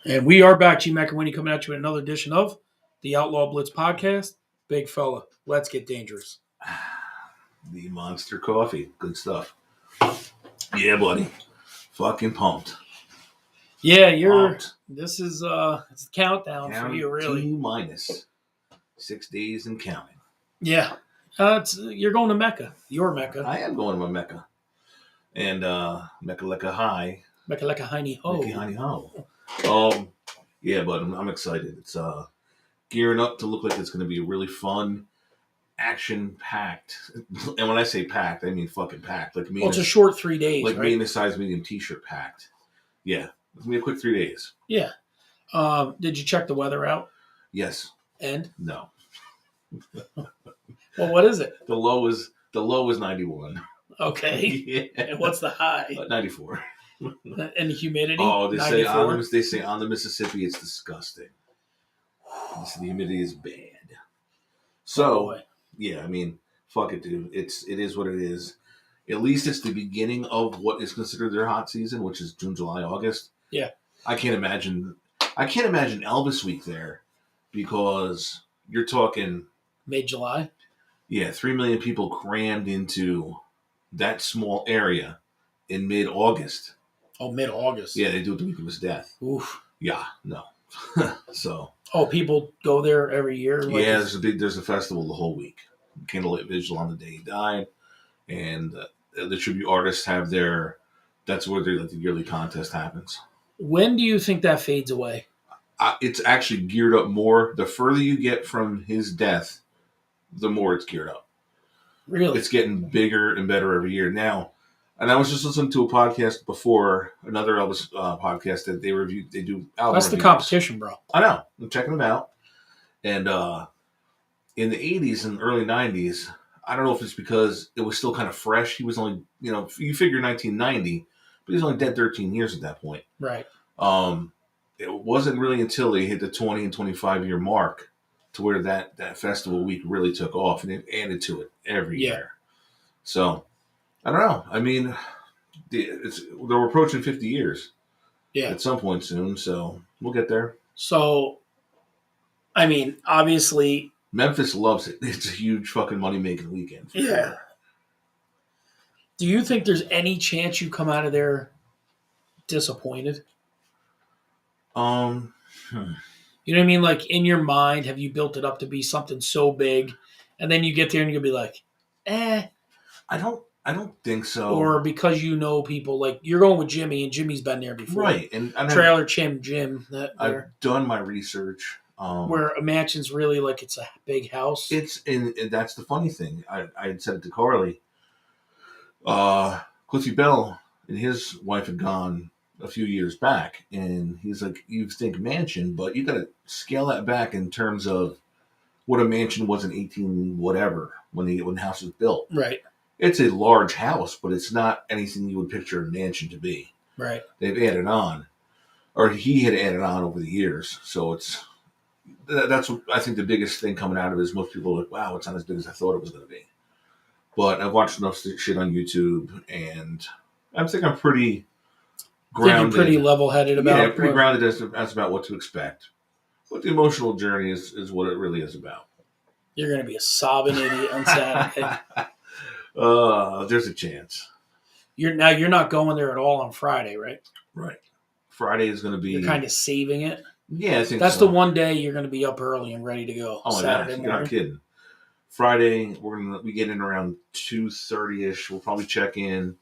And we are back, G Mac and Winnie, coming at you with another edition of the Outlaw Blitz podcast. Big fella, let's get dangerous. The Monster Coffee. Good stuff. Yeah, buddy. Fucking pumped. Yeah, this is it's a countdown for you, really. T-minus 6 days and counting. Yeah. You're going to Mecca. Your Mecca. I am going to my Mecca. And Mecca Lecca High. Mecca Lecca Hiney Ho. Mecca Hiney Ho. Yeah, but I'm excited. It's gearing up to look like it's going to be really fun, action-packed. And when I say packed, I mean fucking packed. Like me. Well, it's a short 3 days, like right? me in a size medium t-shirt packed. Yeah. It's going to be a quick 3 days. Yeah. Did you check the weather out? Yes. And? No. Well, what is it? The low is 91. Okay. Yeah. And what's the high? 94. And the humidity? Oh, they 94? say on the Mississippi it's disgusting. The humidity is bad. So, yeah, I mean, fuck it, dude. It is what it is. At least it's the beginning of what is considered their hot season, which is June, July, August. Yeah. I can't imagine Elvis Week there because you're talking mid-July. Yeah, 3 million people crammed into that small area in mid-August. Oh, mid-August. Yeah, they do it the week of his death. Oof. Yeah, no. So. Oh, people go there every year? Like yeah, there's a festival the whole week. Candlelight vigil on the day he died. And the tribute artists have that's where the yearly contest happens. When do you think that fades away? It's actually geared up more. The further you get from his death, the more it's geared up. Really? It's getting bigger and better every year. Now, and I was just listening to a podcast before, another Elvis podcast that they reviewed. They do album That's reviews. The competition, bro. I know. I'm checking them out. And in the 80s and early 90s, I don't know if it's because it was still kind of fresh. He was only, you figure 1990, but he's only dead 13 years at that point. Right. It wasn't really until they hit the 20 and 25 year mark to where that festival week really took off, and it added to it every year. So, I don't know. I mean, they're approaching 50 years at some point soon, so we'll get there. So, I mean, obviously... Memphis loves it. It's a huge fucking money-making weekend. Yeah. Sure. Do you think there's any chance you come out of there disappointed? You know what I mean? Like, in your mind, have you built it up to be something so big, and then you get there and you'll be like, I don't think so. Or because people, like, you're going with Jimmy, and Jimmy's been there before. Right. And Trailer Jim. I've done my research. Where a mansion's really like it's a big house. And that's the funny thing. I had said it to Carly. Cliffy Bell and his wife had gone a few years back, and he's like, you think mansion, but you got to scale that back in terms of what a mansion was in 18 whatever when the house was built. Right. It's a large house, but it's not anything you would picture a mansion to be. Right. They've added on, or he had added on over the years. So that's what I think the biggest thing coming out of it is most people are like, wow, it's not as big as I thought it was going to be. But I've watched enough shit on YouTube, and I think I'm pretty grounded. Pretty level-headed about it. Yeah, pretty grounded as about what to expect. But the emotional journey is what it really is about. You're going to be a sobbing idiot on Saturday. There's a chance. You're not going there at all on Friday, right? Right. Friday is going to be... You're kind of saving it? Yeah, I think that's so. the one day you're going to be up early and ready to go. Oh, Saturday morning. You're not kidding. Friday, we get in around 2:30ish. We'll probably check in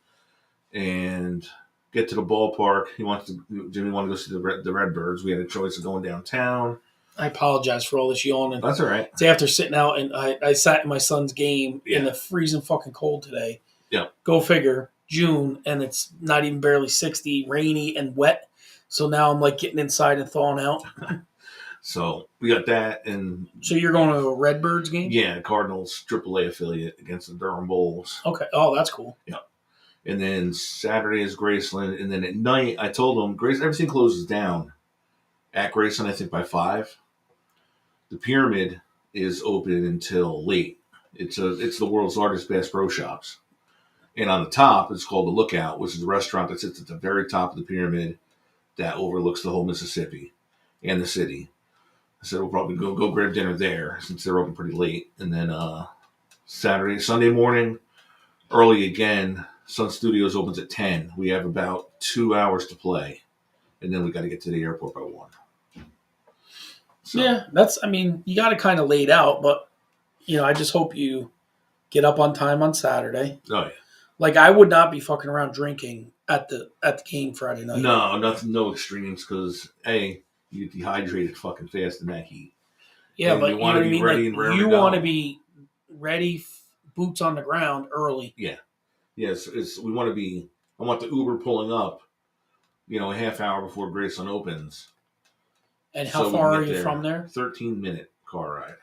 and get to the ballpark. Jimmy wanted to go see the Redbirds. We had a choice of going downtown. I apologize for all this yawning. That's all right. It's after sitting out, and I sat in my son's game in the freezing fucking cold today. Yeah. Go figure. June, and it's not even barely 60, rainy and wet. So now I'm like getting inside and thawing out. So we got that. And so you're going to a Redbirds game? Yeah, Cardinals AAA affiliate against the Durham Bulls. Okay. Oh, that's cool. Yeah. And then Saturday is Graceland. And then at night, I told them, everything closes down at Graceland, I think, by 5. The Pyramid is open until late. It's the world's largest Bass Pro Shops. And on the top, it's called the Lookout, which is a restaurant that sits at the very top of the pyramid that overlooks the whole Mississippi and the city. So we'll probably go grab dinner there since they're open pretty late. And then Sunday morning, early again, Sun Studios opens at 10. We have about 2 hours to play. And then we got to get to the airport by 1. So. Yeah, you got it kind of laid out, but, I just hope you get up on time on Saturday. Oh, yeah. Like, I would not be fucking around drinking at the game Friday night. No, no extremes, because, A, you get dehydrated fucking fast in that heat. Yeah, and but you want to be ready and ready. You want to be ready, boots on the ground early. Yeah. Yes, we want to be. I want the Uber pulling up, a half hour before Graceland opens. And how far are you from there? 13-minute car ride.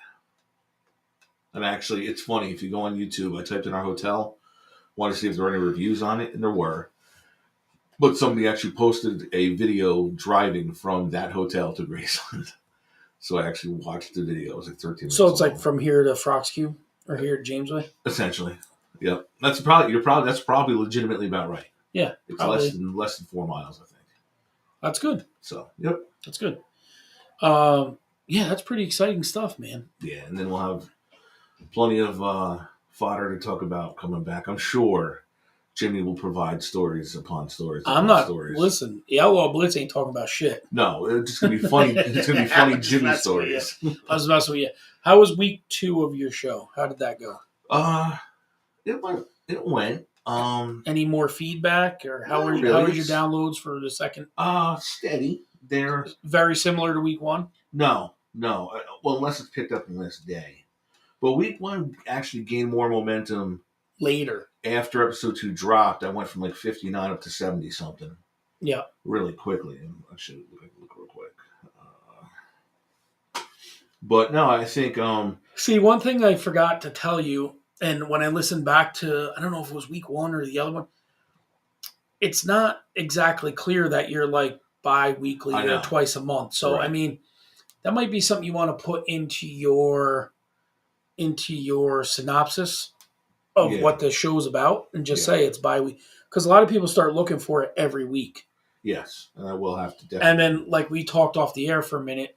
And actually, it's funny. If you go on YouTube, I typed in our hotel, wanted to see if there were any reviews on it, and there were. But somebody actually posted a video driving from that hotel to Graceland. So I actually watched the video. It was like 13 minutes. So it's like from here to Froxcue or here to Jamesway? Essentially. Yep. That's probably legitimately about right. Yeah. It's less than 4 miles, I think. That's good. So, yep. That's good. Yeah, that's pretty exciting stuff, man. Yeah, and then we'll have plenty of fodder to talk about coming back. I'm sure Jimmy will provide stories upon stories. Listen, the Outlaw Blitz ain't talking about shit. No, it's just going to be funny. It's going to be funny Jimmy stories. I was messing with you. How was week 2 of your show? How did that go? It went. Any more feedback, or how were your downloads for the second? Steady. They're very similar to week 1. No. Well, unless it's picked up in the last day. But week 1 actually gained more momentum later. After episode 2 dropped, I went from like 59 up to 70 something. Yeah. Really quickly. I should look real quick. But no, I think. See, one thing I forgot to tell you, and when I listened back to, I don't know if it was week 1 or the other one, it's not exactly clear that you're like bi-weekly or twice a month. So, right. That might be something you want to put into your synopsis of what the show's about, and just say it's bi-week. Because a lot of people start looking for it every week. Yes, and I will have to definitely. And then, like we talked off the air for a minute,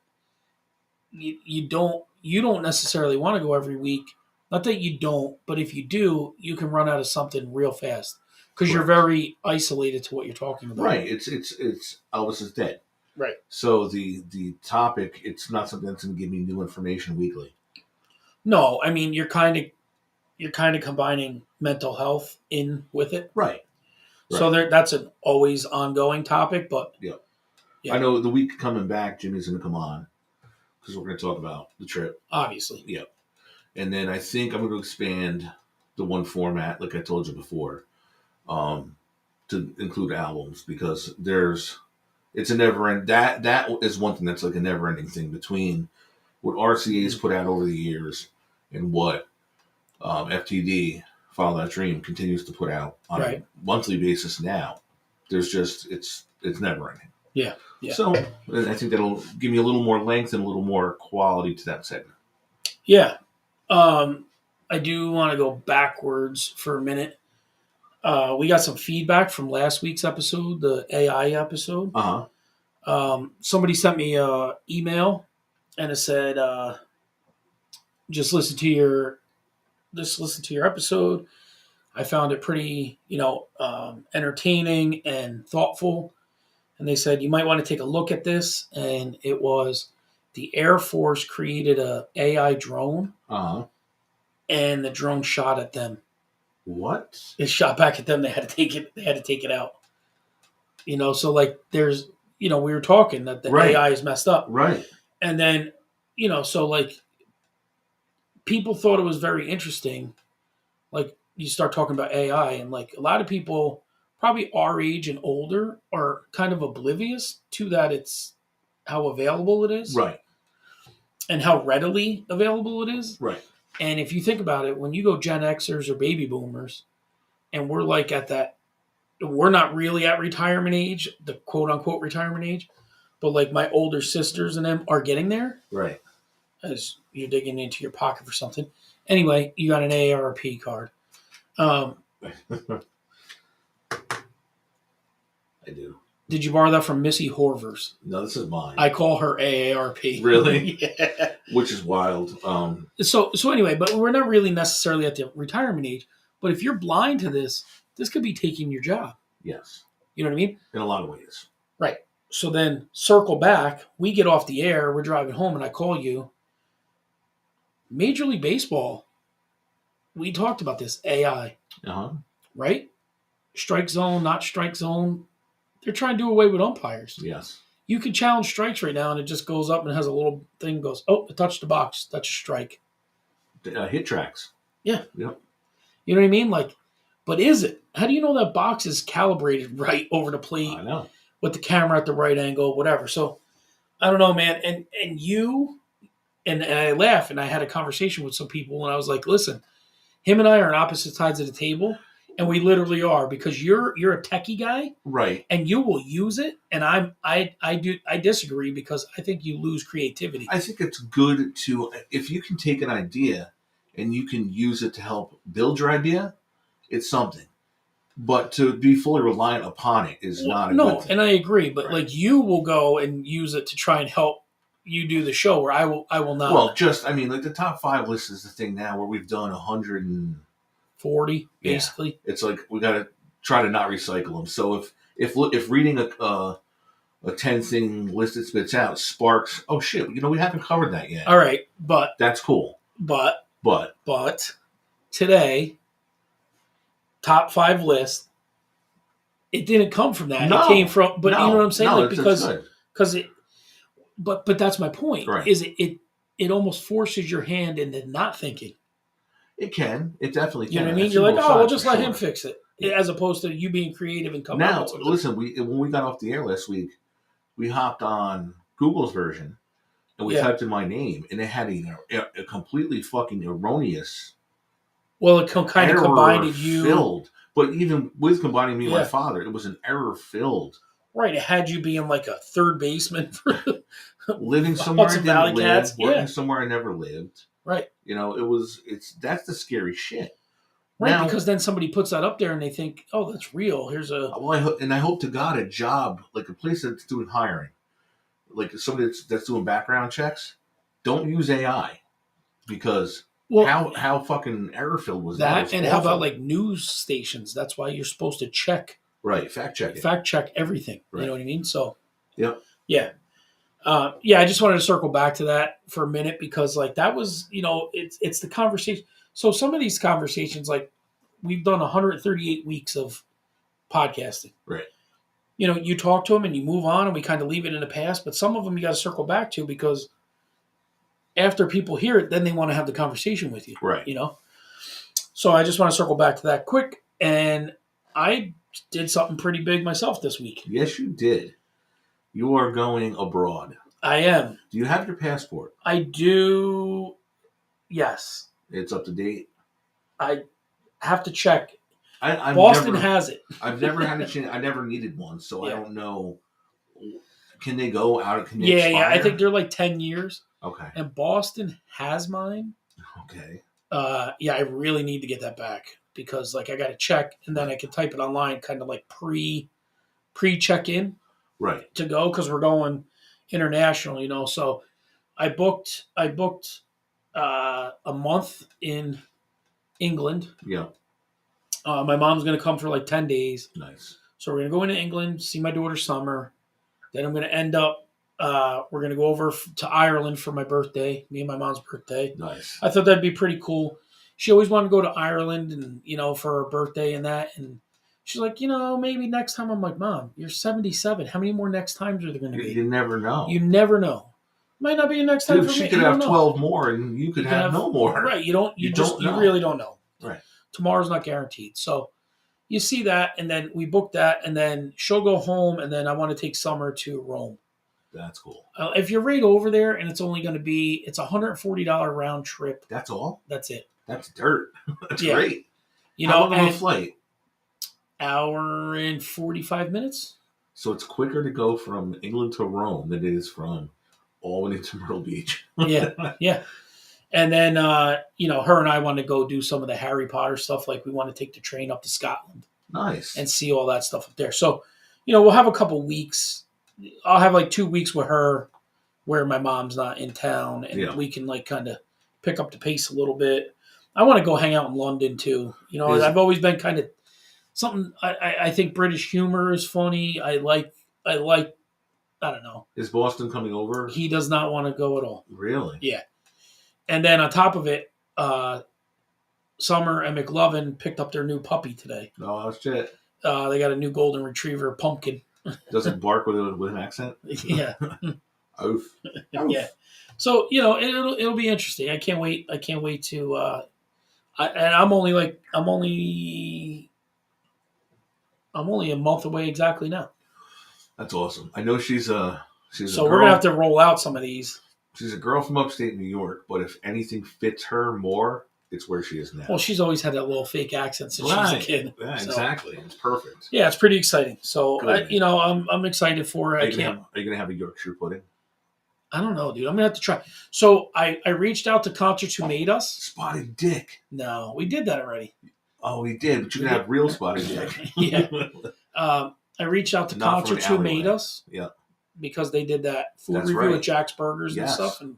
you don't necessarily want to go every week. Not that you don't, but if you do, you can run out of something real fast because you're very isolated to what you're talking about. Right. It's Elvis is dead. Right. So the topic, it's not something that's going to give me new information weekly. No, you're kind of combining mental health in with it. Right. So that's an always ongoing topic, but yeah. I know the week coming back, Jimmy's going to come on because we're going to talk about the trip. Obviously. Yeah. And then I think I'm going to expand the one format, like I told you before, to include albums because it's a never end. That is one thing that's like a never ending thing between what RCA's put out over the years and what FTD, Follow That Dream, continues to put out on a monthly basis now. There's just it's never ending. Yeah. Yeah. So I think that'll give me a little more length and a little more quality to that segment. Yeah. I do want to go backwards for a minute. We got some feedback from last week's episode, the AI episode. Somebody sent me an email and it said, just listen to your episode. I found it pretty, entertaining and thoughtful. And they said, you might want to take a look at this. And it was the Air Force created a AI drone. And the drone shot at them. What? It shot back at them. They had to take it out. So like there's, we were talking that the AI is messed up. Right. And then, so like people thought it was very interesting. Like you start talking about AI and like a lot of people probably our age and older are kind of oblivious to that. It's how available it is. Right. And how readily available it is. Right. And if you think about it, when you go Gen Xers or baby boomers, and we're like at that, we're not really at retirement age, the quote unquote retirement age, but like my older sisters and them are getting there. Right. As you're digging into your pocket for something. Anyway, you got an AARP card. I do. Did you borrow that from Missy Horvers? No, this is mine. I call her AARP. Really? Yeah. Which is wild. So anyway, but we're not really necessarily at the retirement age. But if you're blind to this could be taking your job. Yes. You know what I mean? In a lot of ways. Right. So then circle back. We get off the air. We're driving home, and I call you. Major League Baseball. We talked about this AI. Right? Strike zone, not strike zone. They're trying to do away with umpires. Yes. You can challenge strikes right now, and it just goes up and has a little thing goes, oh, it touched the box. That's a strike. Hit tracks. Yeah. Yep. You know what I mean? Like, but is it? How do you know that box is calibrated right over the plate? I know. With the camera at the right angle, whatever. So, I don't know, man. And you, and I laugh, and I had a conversation with some people, and I was like, listen, him and I are on opposite sides of the table. And we literally are, because you're a techie guy, right? And you will use it, and I disagree, because I think you lose creativity. I think it's good to, if you can take an idea and you can use it to help build your idea, it's something. But to be fully reliant upon it is not a good thing. And I agree, but like you will go and use it to try and help you do the show, where I will not. Well, like the top 5 list is the thing now, where we've done 140 basically. Yeah. It's like we got to try to not recycle them. So if reading a 10 thing list that spits out sparks, oh shit, we haven't covered that yet. All right, but that's cool. But today, top 5 list, it didn't come from that. No, it came from, but you know what I'm saying? No, like, because it, but that's my point. Right. Is it almost forces your hand into not thinking. It can. It definitely can. You know what I mean? You're like, we'll just let him fix it, as opposed to you being creative and coming up with something. Now, listen, when we got off the air last week, we hopped on Google's version, and we typed in my name, and it had a completely fucking erroneous. Well, it kind of combined you. Filled, but even with combining me and my father, it was an error filled. Right, it had you being like a third baseman for living somewhere I didn't live, working somewhere I never lived. Right. That's the scary shit. Right, now, because then somebody puts that up there and they think, oh, that's real. Here's a... Well, I hope to God a job, like a place that's doing hiring, like somebody that's doing background checks, don't use AI, because how fucking error-filled was that? And how about like news stations? That's why you're supposed to check. Right, fact check it. Fact check everything. Right. You know what I mean? So... Yep. Yeah. I just wanted to circle back to that for a minute, because like that was, it's the conversation. So some of these conversations, like we've done 138 weeks of podcasting. Right. You talk to them and you move on, and we kind of leave it in the past, but some of them you got to circle back to, because after people hear it, then they want to have the conversation with you. Right. So I just want to circle back to that quick. And I did something pretty big myself this week. Yes, you did. You are going abroad. I am. Do you have your passport? I do. Yes. It's up to date? I have to check. Boston has it. I've never had a chance. I never needed one, so I don't know. Can they go out? Can they expire? Yeah. I think they're like 10 years. Okay. And Boston has mine. Okay. I really need to get that back, because like I got to check, and then I can type it online, kind of like pre check in. Right. To go, because we're going international, So I booked a month in England. Yeah. My mom's going to come for like 10 days. Nice. So we're going to go into England, see my daughter Summer. Then I'm going to end up, we're going to go over to Ireland for my birthday, me and my mom's birthday. Nice. I thought that'd be pretty cool. She always wanted to go to Ireland, and, for her birthday and that. And she's like, maybe next time. I'm like, Mom, you're 77. How many more next times are there going to be? You never know. You never know. Might not be a next time for me. She could have 12 more, and you could have no more. Right. You really don't know. Right. Tomorrow's not guaranteed. So you see that, and then we booked that, and then she'll go home, and then I want to take Summer to Rome. That's cool. If you're right over there, and it's only going to be, it's $140 round trip. That's all? That's it. That's dirt. That's great. How long of a flight? Hour and 45 minutes. So it's quicker to go from England to Rome than it is from Albany to Myrtle Beach. Yeah. And then, her and I want to go do some of the Harry Potter stuff. Like we want to take the train up to Scotland. Nice. And see all that stuff up there. So, we'll have a couple weeks. I'll have like 2 weeks with her where my mom's not in town, and we can like kind of pick up the pace a little bit. I want to go hang out in London too. I've always been kind of something. I think British humor is funny. I like. I don't know. Is Boston coming over? He does not want to go at all. Really? Yeah. And then on top of it, Summer and McLovin picked up their new puppy today. Oh shit! They got a new golden retriever, Pumpkin. Does it bark with an accent? Yeah. Oof. Yeah. So it'll be interesting. I can't wait. To. I'm only a month away exactly now. That's awesome. I know she's a So we're gonna have to roll out some of these. She's a girl from upstate New York, but if anything fits her more, it's where she is now. Well, she's always had that little fake accent since she was a kid. Yeah, exactly. It's perfect. Yeah, it's pretty exciting. So I'm excited for her. Are you gonna have a Yorkshire pudding? I don't know, dude. I'm gonna have to try. So I reached out to Concerts Who Made Us. Spotted Dick. No, we did that already. Oh, we did, but you can have real Spotted Dick. Yeah. I reached out to Concerts Who Made Us. Yeah. Because they did that food review at Jack's Burgers and stuff. And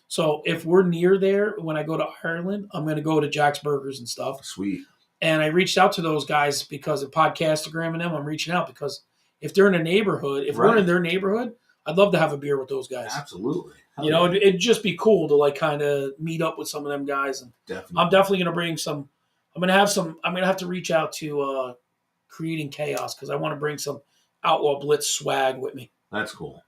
so if we're near there, when I go to Ireland, I'm going to go to Jack's Burgers and stuff. Sweet. And I reached out to those guys because of Podcastagram and them. I'm reaching out because if they're in a neighborhood, if we're in their neighborhood, I'd love to have a beer with those guys. Absolutely. It'd just be cool to like kind of meet up with some of them guys. And definitely. I'm definitely going to bring some. I'm going to have to reach out to Creating Chaos because I want to bring some Outlaw Blitz swag with me. That's cool.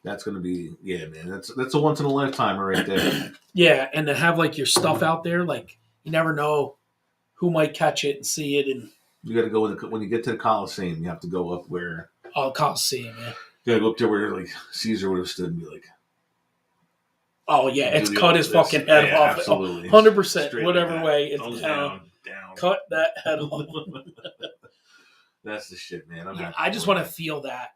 That's going to be, man. That's a once in a lifetime right there. Yeah, and to have like your stuff out there, like you never know who might catch it and see it. And you got to go when you get to the Coliseum. You have to go up where. Oh, Coliseum, yeah. You got to go up there where like Caesar would have stood and be like. Oh yeah, it's cut his fucking head off. Absolutely, 100%. Whatever way it's down. Cut that head off. That's the shit, man. I just want to feel that.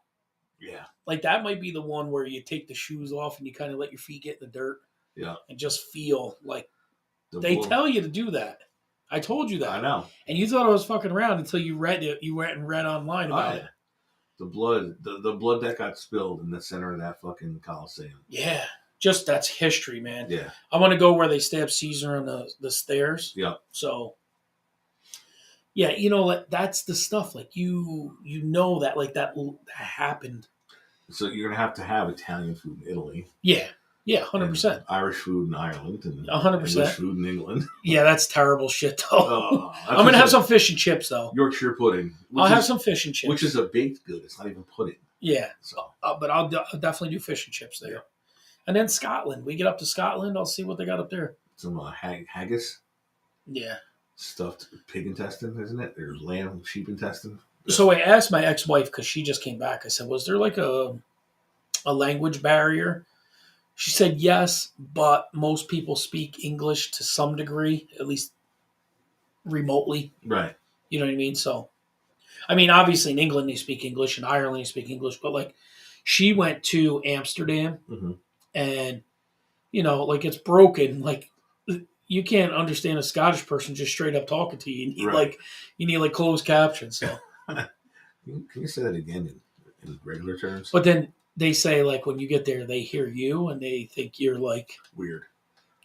Yeah. Like that might be the one where you take the shoes off and you kind of let your feet get in the dirt. Yeah. And just feel like they tell you to do that. I told you that. I know. And you thought I was fucking around until you read it. You went and read online about it. The blood that got spilled in the center of that fucking Coliseum. Yeah. Just that's history, man. Yeah. I want to go where they stabbed Caesar on the stairs. Yeah. So yeah, that's the stuff. Like you know that like that happened. So you're gonna have Italian food in Italy. Yeah, 100%. Irish food in Ireland and 100%. English food in England. Yeah, that's terrible shit though. I'm gonna have some fish and chips though. Yorkshire pudding. I'll have some fish and chips, which is a baked good. It's not even pudding. Yeah. So, but I'll definitely do fish and chips there. Yeah. And then Scotland. We get up to Scotland. I'll see what they got up there. Some haggis. Yeah. Stuffed pig intestine, isn't it? There's lamb, sheep intestine. So I asked my ex-wife because she just came back. I said, "Was there like a language barrier?" She said, "Yes, but most people speak English to some degree, at least remotely." Right. You know what I mean? So, I mean, obviously in England they speak English, in Ireland they speak English, but like she went to Amsterdam, and like it's broken, like. You can't understand a Scottish person just straight up talking to you. You need like closed captions. So. Can you say that again in regular terms? But then they say like when you get there, they hear you and they think you're like weird.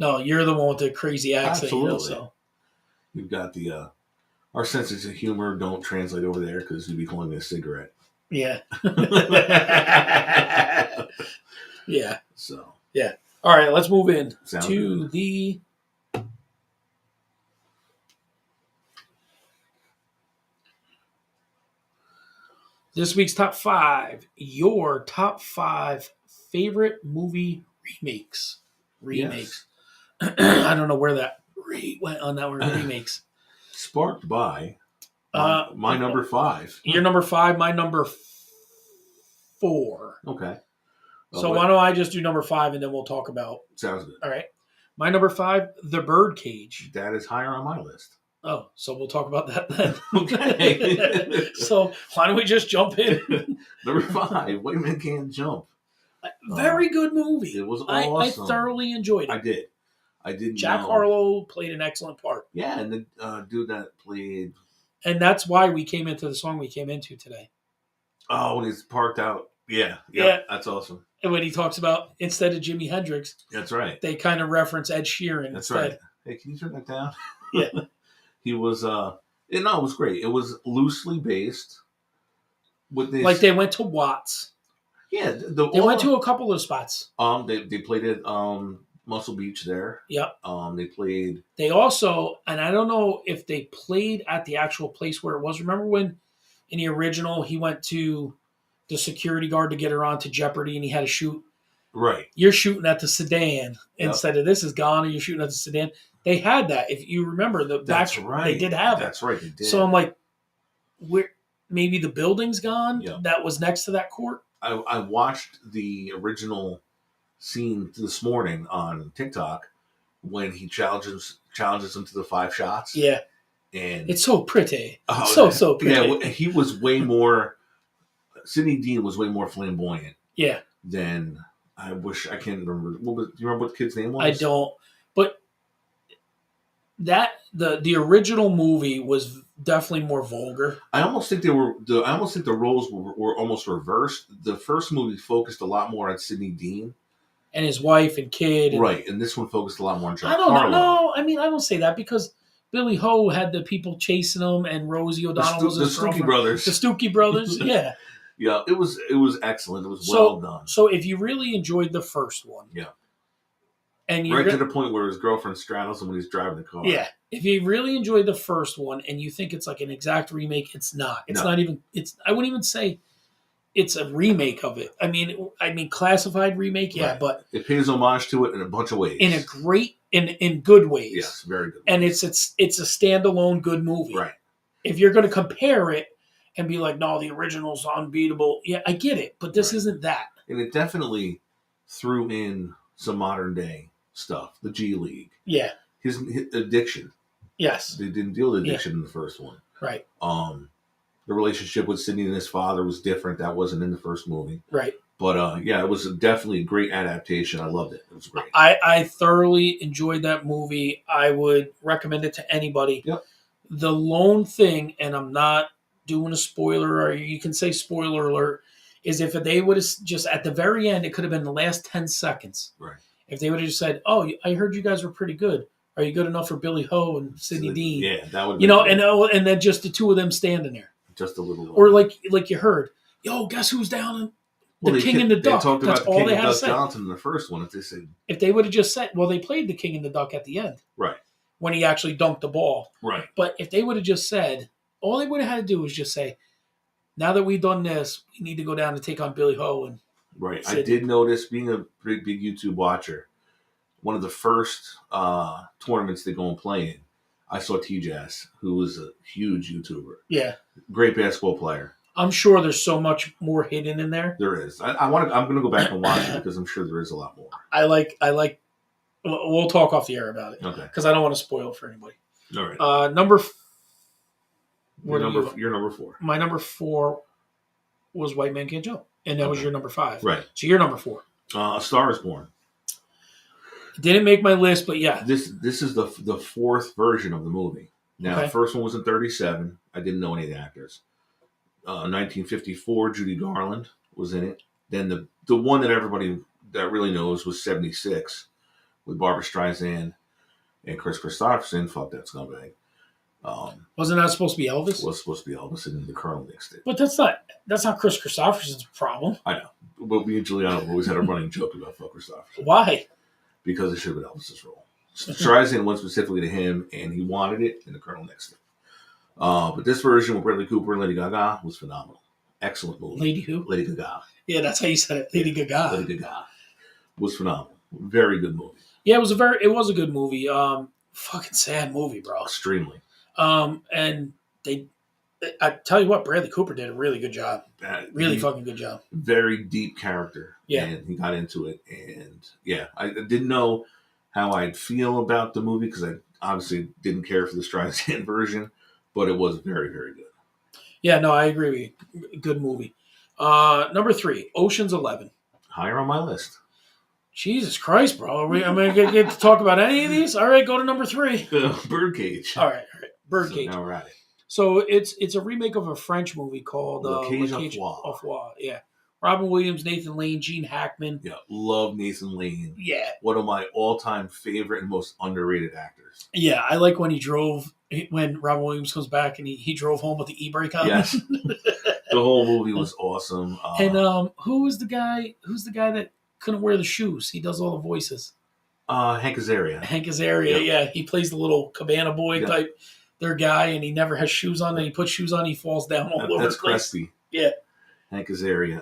No, you're the one with the crazy accent. Absolutely. So you've got the our senses of humor don't translate over there because you'd be calling it a cigarette. Yeah. Yeah. So yeah. All right, let's move in Sounds to good. the. This week's top 5. Your top 5 favorite movie remakes. Yes. I don't know where that went on that one. Remakes. Sparked by my number 5. Your number 5, my number 4. Okay. So why don't I just do number 5 and then we'll talk about. Sounds good. All right. My number 5, The Birdcage. That is higher on my list. Oh, so we'll talk about that then. Okay. So why don't we just jump in? Number 5, White Men Can't Jump. Very good movie. It was awesome. I thoroughly enjoyed it. I did. Jack Harlow played an excellent part. Yeah, and the dude that played. And that's why we came into the song we came into today. Oh, when he's parked out. Yeah. Yeah. That's awesome. And when he talks about instead of Jimi Hendrix, that's right. They kind of reference Ed Sheeran That's instead. Right. Hey, can you turn that down? Yeah. He was. It was great. It was loosely based. With this, like they went to Watts. Yeah, they went to a couple of spots. They played at Muscle Beach there. Yep. They played. They also, and I don't know if they played at the actual place where it was. Remember when, in the original, he went to the security guard to get her onto Jeopardy, and he had to shoot. Right. You're shooting at the sedan instead of this is gone, and you're shooting at the sedan. They had that. If you remember the back, they did have it. That's right. They did. So I'm like, where maybe the building's gone. Yep. That was next to that court. I watched the original scene this morning on TikTok when he challenges him to the 5 shots. Yeah. And it's so pretty. So pretty. Yeah, he was way more. Sidney Dean was way more flamboyant. Yeah. Than I can't remember. Do you remember what the kid's name was? I don't. But that the original movie was definitely more vulgar. I almost think the roles were almost reversed. The first movie focused a lot more on Sidney Dean and his wife and kid. Right, and this one focused a lot more on John Harlow. Harlow. No, I mean I don't say that because Billy Ho had the people chasing him, and Rosie O'Donnell was his girlfriend. The Stookie Brothers. Yeah. Yeah, it was excellent. It was well done. So if you really enjoyed the first one, and right to the point where his girlfriend straddles him when he's driving the car. Yeah, if you really enjoyed the first one and you think it's like an exact remake, it's not. It's not even. I wouldn't even say it's a remake of it. I mean classified remake, right. But it pays homage to it in a bunch of ways. In a great, in good ways. Yes, very good. And it's a standalone good movie. Right. If you're going to compare it and be like, no, the original's unbeatable. Yeah, I get it, but this isn't that. And it definitely threw in some modern day stuff. The G League. Yeah. His addiction. Yes. They didn't deal with addiction in the first one. Right. The relationship with Sidney and his father was different. That wasn't in the first movie. Right. But it was definitely a great adaptation. I loved it. It was great. I thoroughly enjoyed that movie. I would recommend it to anybody. Yep. The lone thing, and I'm not doing a spoiler, or you can say spoiler alert, is if they would have just at the very end, it could have been the last 10 seconds. Right. If they would have just said, "Oh, I heard you guys were pretty good. Are you good enough for Billy Ho and Sidney Dean?" Yeah, that would. And then just the two of them standing there, just a little. Or like you heard, "Yo, guess who's down?" The King and the Duck. They talked That's about the all King they and had Duck to say. Johnson in the first one. If they would have just said, well, they played the King and the Duck at the end, right, when he actually dunked the ball, right. But if they would have just said, all they would have had to do was just say, now that we've done this, we need to go down and take on Billy Ho and. Right. Sidney. I did notice, being a pretty big YouTube watcher, one of the first tournaments they go and play in, I saw T-Jazz, who was a huge YouTuber. Yeah. Great basketball player. I'm sure there's so much more hidden in there. There is. I'm going to go back and watch it because I'm sure there is a lot more. I like. We'll talk off the air about it. Okay. Because I don't want to spoil it for anybody. All right. You're number 4. My number 4 was White Man Can't Jump, and that was your number 5. Right. So you're number 4. A Star Is Born. Didn't make my list, but yeah. This is the 4th version of the movie. Now, the first one was in 1937. I didn't know any of the actors. 1954, Judy Garland was in it. Then the one that everybody that really knows was 1976 with Barbara Streisand and Chris Christopherson. Fuck that scumbag. Wasn't that supposed to be Elvis? Was supposed to be Elvis, and the Colonel nixed it. But that's not Chris Christopherson's problem. I know, but me and Juliana have always had a running joke about fuck Christopherson. Why? Because it should have been Elvis's role. Streisand went specifically to him, and he wanted it, and the Colonel nixed it. But this version with Bradley Cooper and Lady Gaga was phenomenal. Excellent movie. Lady who? Lady Gaga. Yeah, that's how you said it. Lady Gaga. Lady Gaga was phenomenal. Very good movie. Yeah, it was a good movie. Fucking sad movie, bro. Extremely. And I tell you what, Bradley Cooper did a really good job. Really fucking good job. Very deep character. Yeah. And he got into it. And yeah, I didn't know how I'd feel about the movie because I obviously didn't care for the Streisand version, but it was very, very good. Yeah, no, I agree with you. Good movie. Number 3, Ocean's 11. Higher on my list. Jesus Christ, bro. Am I going to get to talk about any of these? All right, go to number 3. Birdcage. All right. Birdcage. So now we're at it. So it's a remake of a French movie called Le Le Cage au Cage Foie. au Foie. Yeah, Robin Williams, Nathan Lane, Gene Hackman. Yeah, love Nathan Lane. Yeah, One of my all-time favorite and most underrated actors. yeah. I like when Robin Williams comes back and he drove home with the e-brake on. Yes, the whole movie was awesome. And who was the guy? Who's the guy that couldn't wear the shoes? He does all the voices. Hank Azaria. Hank Azaria. Yep. Yeah, he plays the little cabana boy Yep. type. Their guy, and he never has shoes on. And he puts shoes on, he falls down all over. That's the place. Crespi. Yeah. Hank Azaria.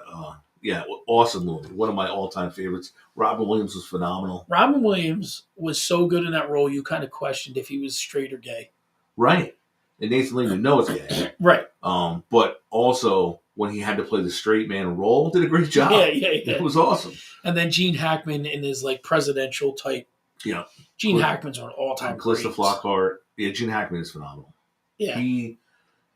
Yeah, awesome movie. One of my all-time favorites. Robin Williams was phenomenal. Robin Williams was so good in that role, you kind of questioned if he was straight or gay. Right. And Nathan Lane, you know, is gay. Right. But also, when he had to play the straight man role, did a great job. Yeah. It was awesome. And then Gene Hackman in his like presidential type. Yeah. Gene Hackman's an all-time great. Calista Flockhart. Yeah, Gene Hackman is phenomenal. Yeah. He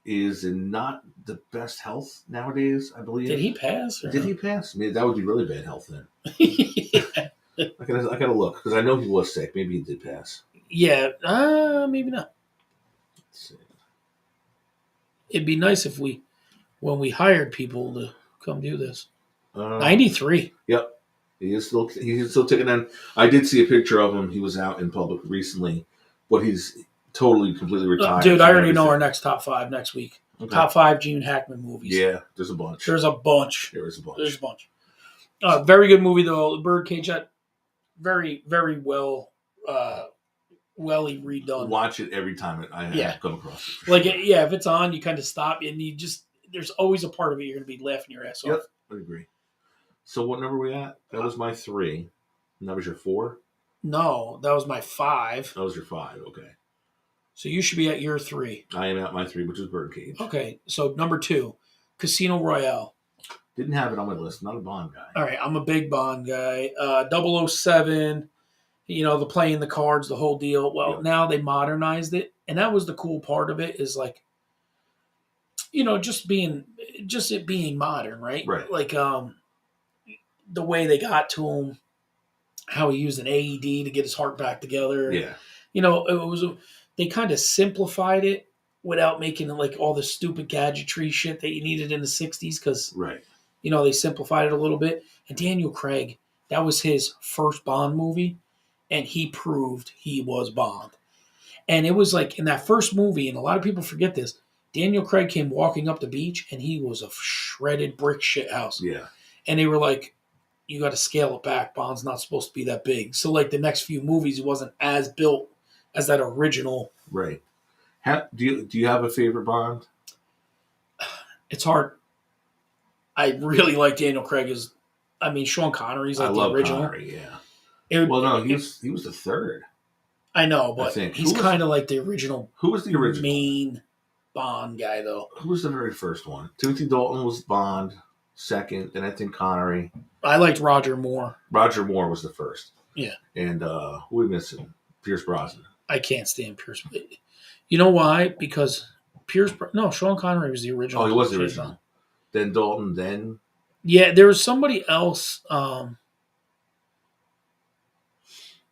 is in not the best health nowadays, I believe. Did he pass? Did he pass? I mean, that would be really bad health then. Yeah. I gotta look because I know he was sick. Maybe he did pass. Yeah, maybe not. Let's see. It'd be nice if when we hired people to come do this. 93. Yep, he's still taking on. I did see a picture of him. He was out in public recently, but he's totally completely retired. Dude, I already know our next top 5 next week. Okay. Top 5 Gene Hackman movies. Yeah, there's a bunch. There's a bunch. There is a bunch. There's a bunch. Very good movie though. Birdcage, that very, very well redone. Watch it every time I come across it. Like, if it's on, you kind of stop and you just, there's always a part of it you're going to be laughing your ass off. Yep, I agree. So what number are we at? That was my 3. And that was your 4? No, that was my 5. That was your 5, okay. So you should be at your 3. I am at my 3, which is Birdcage. Okay, so number 2, Casino Royale. Didn't have it on my list. Not a Bond guy. All right, I'm a big Bond guy. 007, the playing the cards, the whole deal. Well, Now they modernized it, and that was the cool part of it is like, just it being modern, right? Right. Like the way they got to him, how he used an AED to get his heart back together. Yeah. It was they kind of simplified it without making it like all the stupid gadgetry shit that you needed in the 60s because right. They simplified it a little bit. And Daniel Craig, that was his first Bond movie, and he proved he was Bond. And it was like in that first movie, and a lot of people forget this, Daniel Craig came walking up the beach, and he was a shredded brick shit house. Yeah. And they were like, you got to scale it back. Bond's not supposed to be that big. So like the next few movies, he wasn't as built as that original. Right. Do you have a favorite Bond? It's hard. I really like Daniel Craig Sean Connery's like the original. Connery, yeah. He was the third. I know, but he's kind of like the original. Who was the original main Bond guy though? Who was the very first one? Timothy Dalton was Bond second, then I think Connery. I liked Roger Moore. Roger Moore was the first. Yeah. And who are we missing? Pierce Brosnan. I can't stand Pierce. You know why? Because Sean Connery was the original. Oh, he was the original. Then Dalton, then... Yeah, there was somebody else.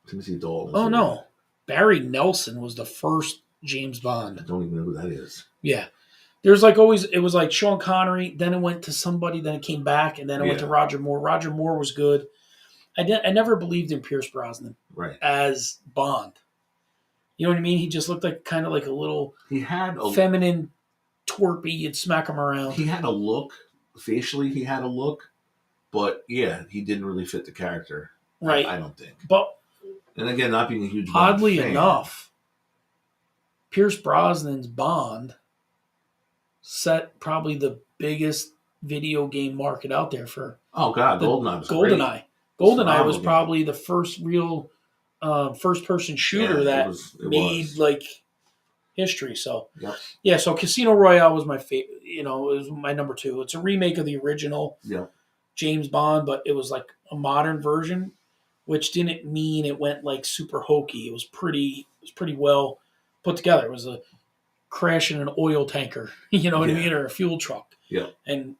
Timothy Dalton. Oh, no. Barry Nelson was the first James Bond. I don't even know who that is. Yeah. There's like always, it was like Sean Connery, then it went to somebody, then it came back, and then it went to Roger Moore. Roger Moore was good. I never believed in Pierce Brosnan as Bond. You know what I mean? He just looked like kind of like a little feminine twerpy. You'd smack him around. He had a look. Facially, he had a look. But, yeah, he didn't really fit the character. Right. I don't think. But, and again, not being a huge oddly Bond fan, enough, Pierce Brosnan's Bond set probably the biggest video game market out there for... Oh, God. GoldenEye was GoldenEye. GoldenEye was probably the first real first-person shooter that made like history. So, so Casino Royale was my favorite. It was my number 2. It's a remake of the original James Bond, but it was like a modern version, which didn't mean it went like super hokey. It was pretty well put together. It was a crash in an oil tanker, you know what I mean, or a fuel truck. Yeah, and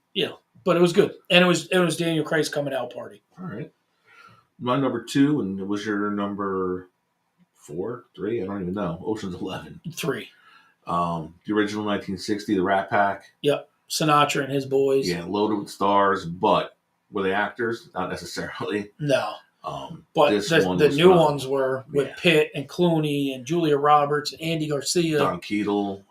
but it was good, and it was Daniel Craig's coming out party. All right. My number 2, and it was your number 4, 3. I don't even know. Ocean's 11. 3. The original 1960, the Rat Pack. Yep. Sinatra and his boys. Yeah, loaded with stars, but were they actors? Not necessarily. No. But the new ones were with Pitt and Clooney and Julia Roberts, Andy Garcia, Don Cheadle,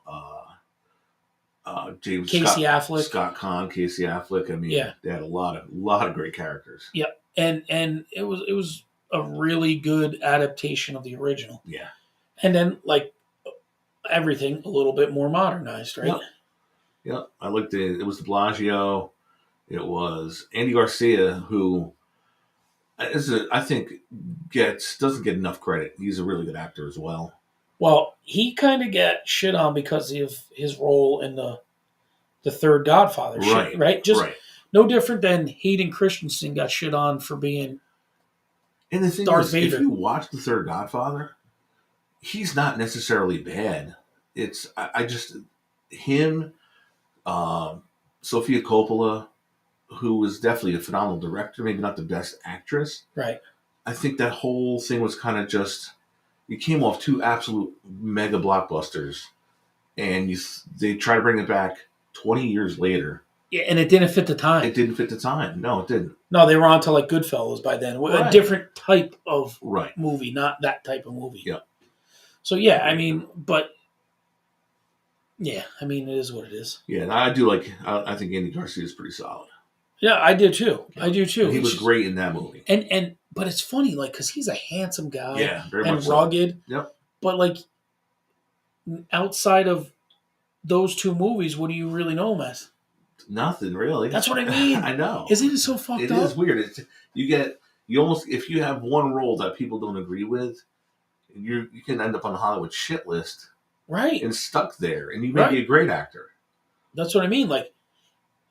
James Casey Affleck, Scott Conn, Casey Affleck. I mean, they had a lot of great characters. Yep, and it was a really good adaptation of the original. Yeah, and then like everything a little bit more modernized, right? Yep. I looked at it. It was de Blasio. It was Andy Garcia, who I think doesn't get enough credit. He's a really good actor as well. Well, he kind of got shit on because of his role in the third Godfather, right? Just no different than Hayden Christensen got shit on for being. And the thing is, if you watch the third Godfather, he's not necessarily bad. It's I just him, Sofia Coppola, who was definitely a phenomenal director, maybe not the best actress. Right. I think that whole thing was kind of just, you came off two absolute mega blockbusters, and they try to bring it back 20 years later. Yeah, and it didn't fit the time. It didn't fit the time. No, it didn't. No, they were on to like Goodfellas by then. A different type of movie, not that type of movie. Yeah. So, yeah, I mean, but... Yeah, I mean, it is what it is. Yeah, and I do like... I think Andy Garcia is pretty solid. Yeah, I do too. Yeah. I do too. And he was great in that movie. But it's funny, like, because he's a handsome guy. Yeah, very much so. Rugged. Yep. But, like, outside of those two movies, what do you really know him as? Nothing, really. That's what I mean. I know. Isn't it so fucked up? It is weird. You almost, if you have one role that people don't agree with, you can end up on the Hollywood shit list. Right. And stuck there. And you may be a great actor. That's what I mean. Like,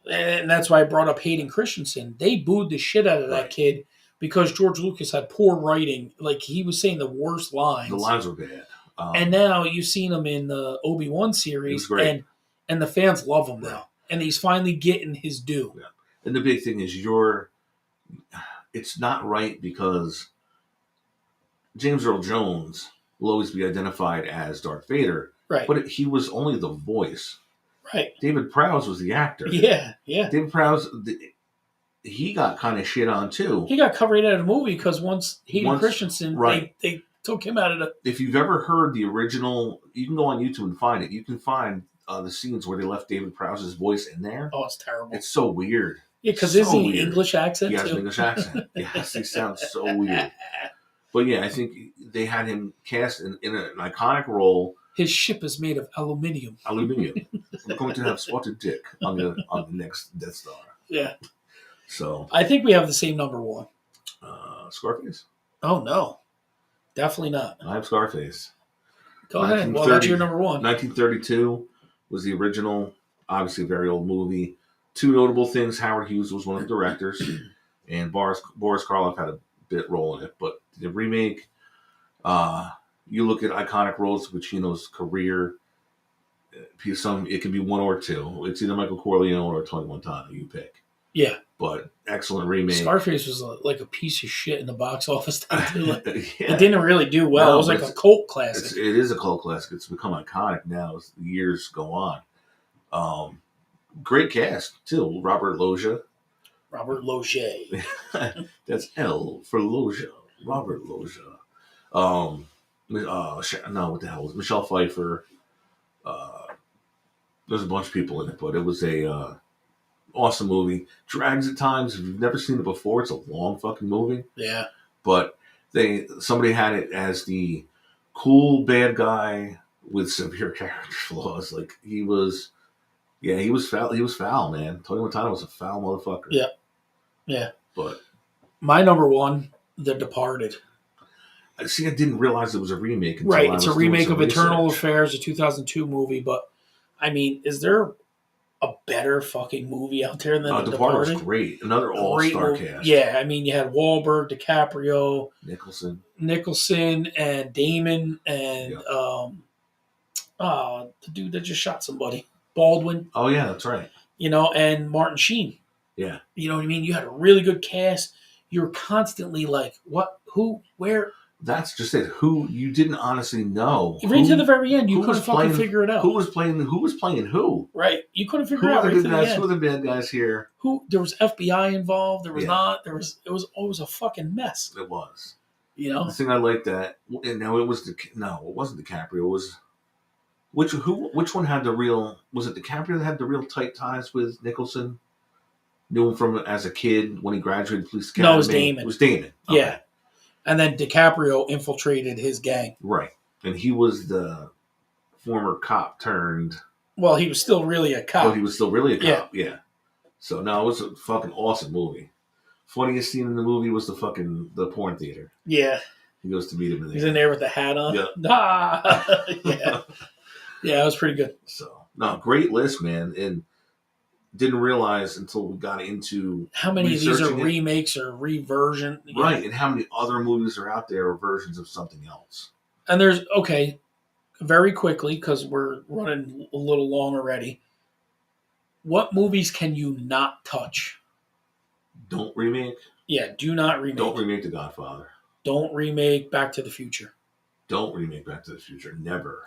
and that's why I brought up Hayden Christensen. They booed the shit out of that kid because George Lucas had poor writing. Like, he was saying the worst lines. The lines were bad. And now you've seen him in the Obi-Wan series. And the fans love him now. And he's finally getting his due. Yeah. And the big thing is it's not right because James Earl Jones will always be identified as Darth Vader. Right. But he was only the voice. Right. David Prowse was the actor. Yeah. David Prowse, he got kind of shit on too. He got covered out of the movie because once Hayden Christensen, they took him out of the... If you've ever heard the original, you can go on YouTube and find it. You can find the scenes where they left David Prowse's voice in there. Oh, it's terrible. It's so weird. Yeah, because isn't he an English accent too? He has an English accent. Yes, he sounds so weird. But yeah, I think they had him cast in an iconic role. His ship is made of aluminium. Aluminium. I'm going to have spotted dick on the next Death Star. Yeah. So I think we have the same number one. Scarface? Oh, no. Definitely not. I have Scarface. Go ahead. Well, that's your number one. 1932 was the original, obviously a very old movie. Two notable things. Howard Hughes was one of the directors, and Boris Karloff had a bit role in it. But the remake, you look at iconic roles of Pacino's career, it can be one or two. It's either Michael Corleone or Tony Montana. You pick. Yeah. But excellent remake. Scarface was like a piece of shit in the box office. It didn't really do well. It was like a cult classic. It is a cult classic. It's become iconic now as the years go on. Great cast, too. Robert Loggia. That's L for Loggia. Robert Loggia. No, what the hell was it? Michelle Pfeiffer. There's a bunch of people in it, but it was a awesome movie. Drags at times. If you've never seen it before, it's a long fucking movie. Yeah. But somebody had it as the cool bad guy with severe character flaws. Like he was foul. He was foul, man. Tony Montana was a foul motherfucker. Yeah. Yeah. But my number one, The Departed. See, I didn't realize it was a remake. Right. It's a remake of Eternal Affairs, a 2002 movie. But, I mean, is there a better fucking movie out there than The Departed? Was great. Another all-star cast. Yeah, I mean, you had Wahlberg, DiCaprio, Nicholson, and Damon, and the dude that just shot somebody, Baldwin. Oh yeah, that's right. And Martin Sheen. Yeah. You know what I mean? You had a really good cast. You're constantly like, what, who, where? That's just it. Who you didn't honestly know. Right to the very end, you couldn't fucking figure it out. Who was playing who? Right. You couldn't figure it out. Who are the good guys? Who are the bad guys here? There was FBI involved. There was not. It was a fucking mess. It was. You know? The thing I liked that, and no, it wasn't DiCaprio. It was which one had the real? Was it DiCaprio that had the real tight ties with Nicholson? Knew him from as a kid when he graduated police academy. No, it was Damon. It was Damon. Okay. Yeah. And then DiCaprio infiltrated his gang. Right. And he was the former cop turned... Well, he was still really a cop. Well, he was still really a cop, yeah. So, no, it was a fucking awesome movie. Funniest scene in the movie was the porn theater. Yeah. He goes to meet him in there. He's in there with the hat on. Yeah. Yeah. Yeah, it was pretty good. So, no, great list, man. And didn't realize until we got into how many of these are remakes or reversion. Right, and how many other movies are out there or versions of something else. And there's, very quickly, because we're running a little long already, what movies can you not touch? Don't remake? Yeah, do not remake. Don't remake The Godfather. Don't remake Back to the Future. Don't remake Back to the Future. Never.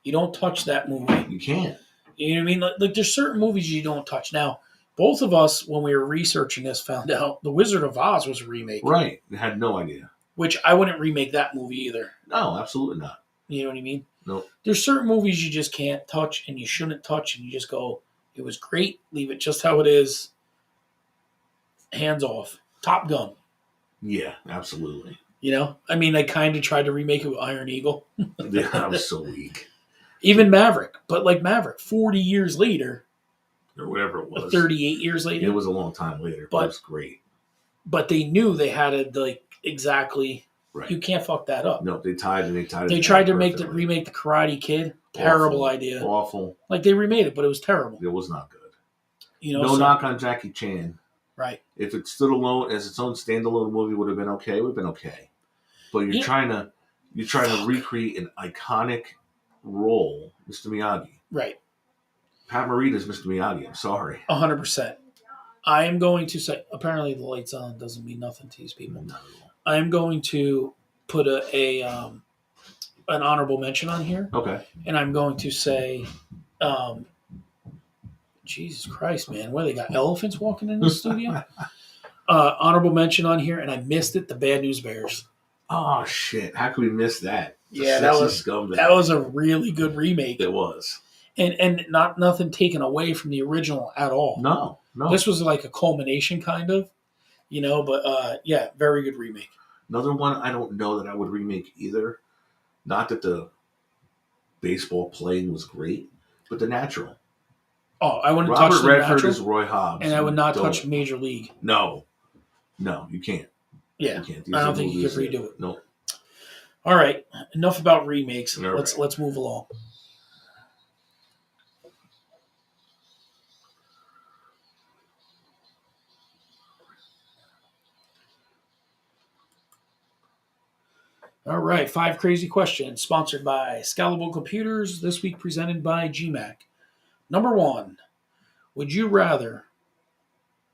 You don't touch that movie. You can't. You know what I mean? Like there's certain movies you don't touch. Now, both of us, when we were researching this, found out The Wizard of Oz was a remake. Right. I had no idea. Which I wouldn't remake that movie either. No, absolutely not. You know what I mean? Nope. There's certain movies you just can't touch and you shouldn't touch, and you just go, it was great, leave it just how it is, hands off. Top Gun. Yeah, absolutely. You know? I mean, they kind of tried to remake it with Iron Eagle. Yeah, that was so weak. Even Maverick. But like Maverick, 40 years later. Or whatever it was. 38 years later. It was a long time later, but it was great. But they knew they had to, exactly... Right. You can't fuck that up. No, they tied it. They tried to remake the Karate Kid. Terrible idea. Awful. Like they remade it, but it was terrible. It was not good. You know, no knock on Jackie Chan. Right. If it stood alone as its own standalone movie, would have been okay. It would have been okay. But you're trying to recreate an iconic role, Mr. Miyagi. Right. Pat Morita's Mr. Miyagi. I'm sorry. 100%. I am going to say. Apparently, the lights on doesn't mean nothing to these people. Not at all. I am going to put an honorable mention on here. Okay. And I'm going to say, Jesus Christ, man, what, they got elephants walking in the studio? Honorable mention on here, and I missed it, the Bad News Bears. Oh, shit. How could we miss that? Yeah, that was a really good remake. It was. And nothing taken away from the original at all. No. This was like a culmination, kind of. You know, but yeah, very good remake. Another one I don't know that I would remake either. Not that the baseball playing was great, but The Natural. Oh, I wouldn't touch The Natural. Robert Redford is Roy Hobbs. And I would not touch Major League. No, you can't. Yeah, you can't. I don't think you could redo it. No. All right, enough about remakes. All right. Let's move along. All right, 5 crazy questions sponsored by Scalable Computers, this week presented by GMAC. Number 1, would you rather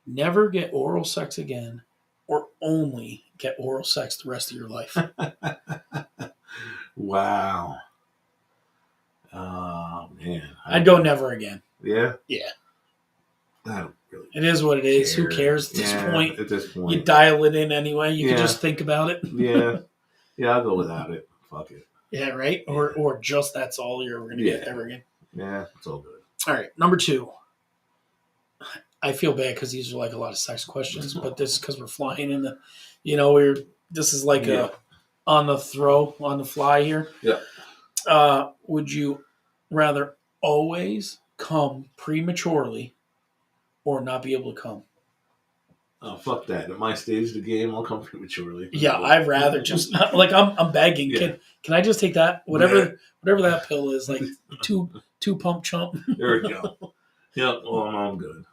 never get oral sex again or only get oral sex the rest of your life? Wow. Oh, man. I'd go never again. Yeah? Yeah. I don't really It is what it is. care. Who cares at this point? At this point. You dial it in anyway. You can just think about it. Yeah. Yeah, I'll go without it. Fuck it. Yeah, right? Yeah. Or just that's all you're going to get ever again. Yeah, it's all good. All right, number 2. I feel bad because these are like a lot of sex questions, but this is because we're flying in the, this is like a on the fly here. Yeah. Would you rather always come prematurely or not be able to come? Oh, fuck that. At my stage of the game, I'll come prematurely. Yeah, I'd rather just like I'm begging. Yeah. Can I just take that whatever that pill is, like two pump chump? There we go. Yeah, well, I'm good.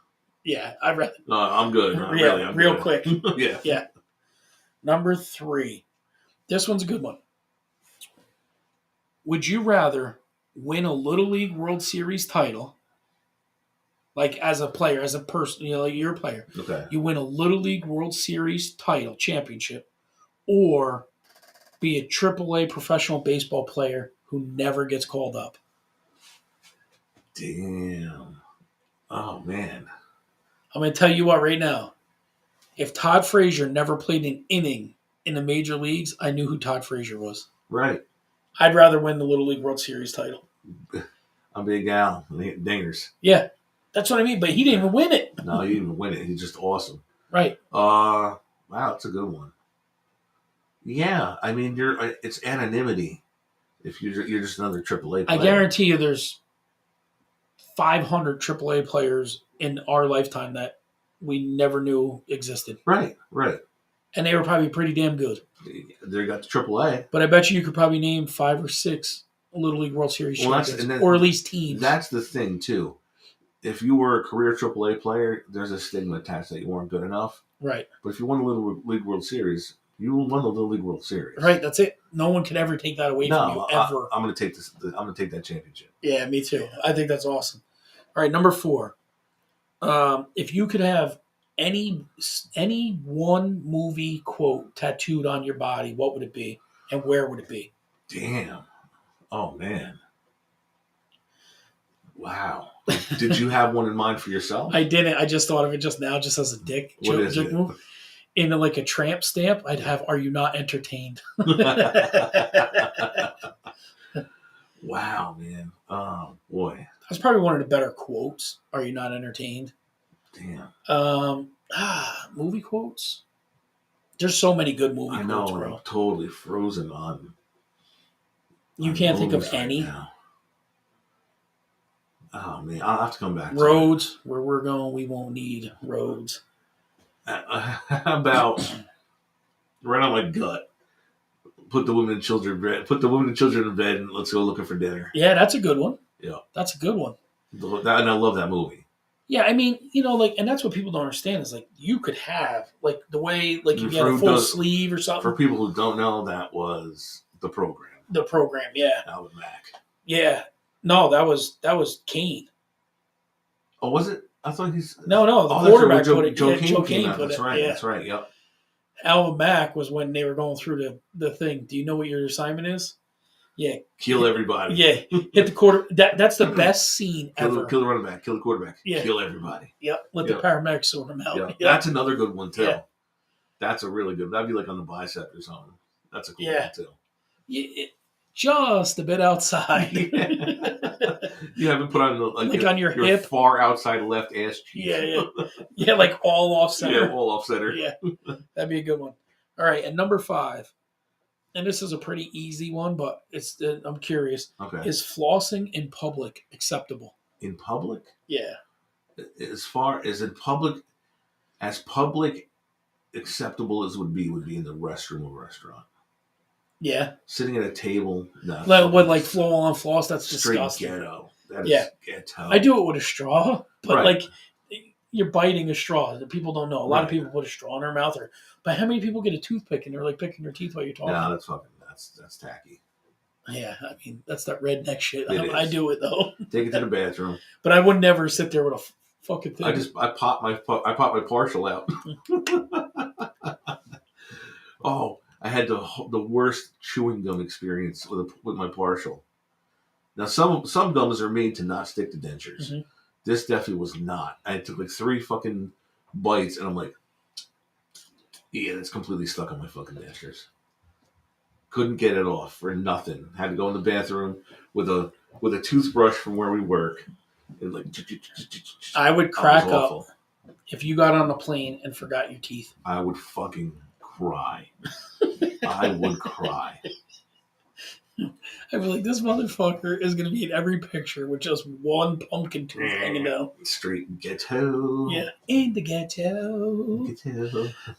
Yeah, I'd rather. No, I'm good. No, Yeah, really, I'm real good. quick. Yeah. Yeah. Number 3. This one's a good one. Would you rather win a Little League World Series title, like as a player, as a person, like you're a player, Okay. you win a Little League World Series title, championship, or be a AAA professional baseball player who never gets called up. Damn. Oh, man. I'm going to tell you what right now. If Todd Frazier never played an inning in the major leagues, I knew who Todd Frazier was. Right. I'd rather win the Little League World Series title. I'm Big Al. Dingers. Yeah, that's what I mean. But he didn't even win it. No, he didn't even win it. He's just awesome. Right. Wow, that's a good one. Yeah, I mean, it's anonymity. If you're just another AAA player. I guarantee you, there's 500 AAA players in our lifetime that we never knew existed. Right. And they were probably pretty damn good. They got the AAA. But I bet you could probably name 5 or 6 Little League World Series champions, or at least teams. That's the thing, too. If you were a career AAA player, there's a stigma attached that you weren't good enough. Right. But if you won the Little League World Series, you won the Little League World Series. Right, that's it. No one could ever take that away from you, ever. I'm going to take this. I'm going to take that championship. Yeah, me too. I think that's awesome. All right, number 4. If you could have any one movie quote tattooed on your body, what would it be, and where would it be? Damn. Oh, man. Wow. Did you have one in mind for yourself? I didn't. I just thought of it just now, just as a dick joke move. In like a tramp stamp, I'd have, "Are you not entertained?" Wow, man. Oh, boy. That's probably one of the better quotes. "Are you not entertained?" Damn. Movie quotes. There's so many good movie quotes, bro. I'm totally frozen on. You can't think of any? Now. Oh, man. I'll have to come back. Roads. Where we're going, we won't need roads. About right on my gut. Put the women and children in bed and let's go looking for dinner. Yeah, that's a good one. Yeah. That's a good one. And I love that movie. Yeah, I mean, and that's what people don't understand is like you could have like the way like you get a full sleeve or something. For people who don't know, that was the program. The program, yeah. Alvin Mack. Yeah. No, that was Kane. Oh, was it? I thought he's No. The quarterback put it. Joe Kane put it. That's right. Yeah. That's right. Yep. Alvin Mack was when they were going through the thing. Do you know what your assignment is? Yeah. Kill everybody. Yeah. Hit the quarter. That's the best scene ever. Kill the running back. Kill the quarterback. Yeah. Kill everybody. Yep. Let the paramedics sort them out. Yep. That's another good one too. Yeah. That's a really good. That'd be like on the bicep or something. That's a cool one too. Just a bit outside. You haven't put on on your hip, far outside left ass cheek. Yeah, like all off center. Yeah, all off center. Yeah, that'd be a good one. All right, and number 5, and this is a pretty easy one, but it's I'm curious. Okay, is flossing in public acceptable? In public? Yeah. As far as in public, as public acceptable as would be in the restroom of a restaurant. Yeah. Sitting at a table. No, like flow on floss, that's disgusting. Ghetto. That is ghetto. I do it with a straw, but like you're biting a straw. People don't know. A lot of people put a straw in their mouth, but how many people get a toothpick and they're like picking their teeth while you're talking? No, that's tacky. Yeah, I mean that's that redneck shit. I do it though. Take it to the bathroom. But I would never sit there with a fucking thing. I pop my partial out. Oh. I had the worst chewing gum experience with my partial. Now some gums are made to not stick to dentures. Mm-hmm. This definitely was not. I took like 3 fucking bites and I'm like, yeah, it's completely stuck on my fucking dentures. Couldn't get it off for nothing. Had to go in the bathroom with a toothbrush from where we work. And like, I would crack up if you got on a plane and forgot your teeth. I would fucking cry. I would cry. I'd be like, this motherfucker is going to be in every picture with just one pumpkin tooth hanging down. Straight ghetto. Yeah, in the ghetto.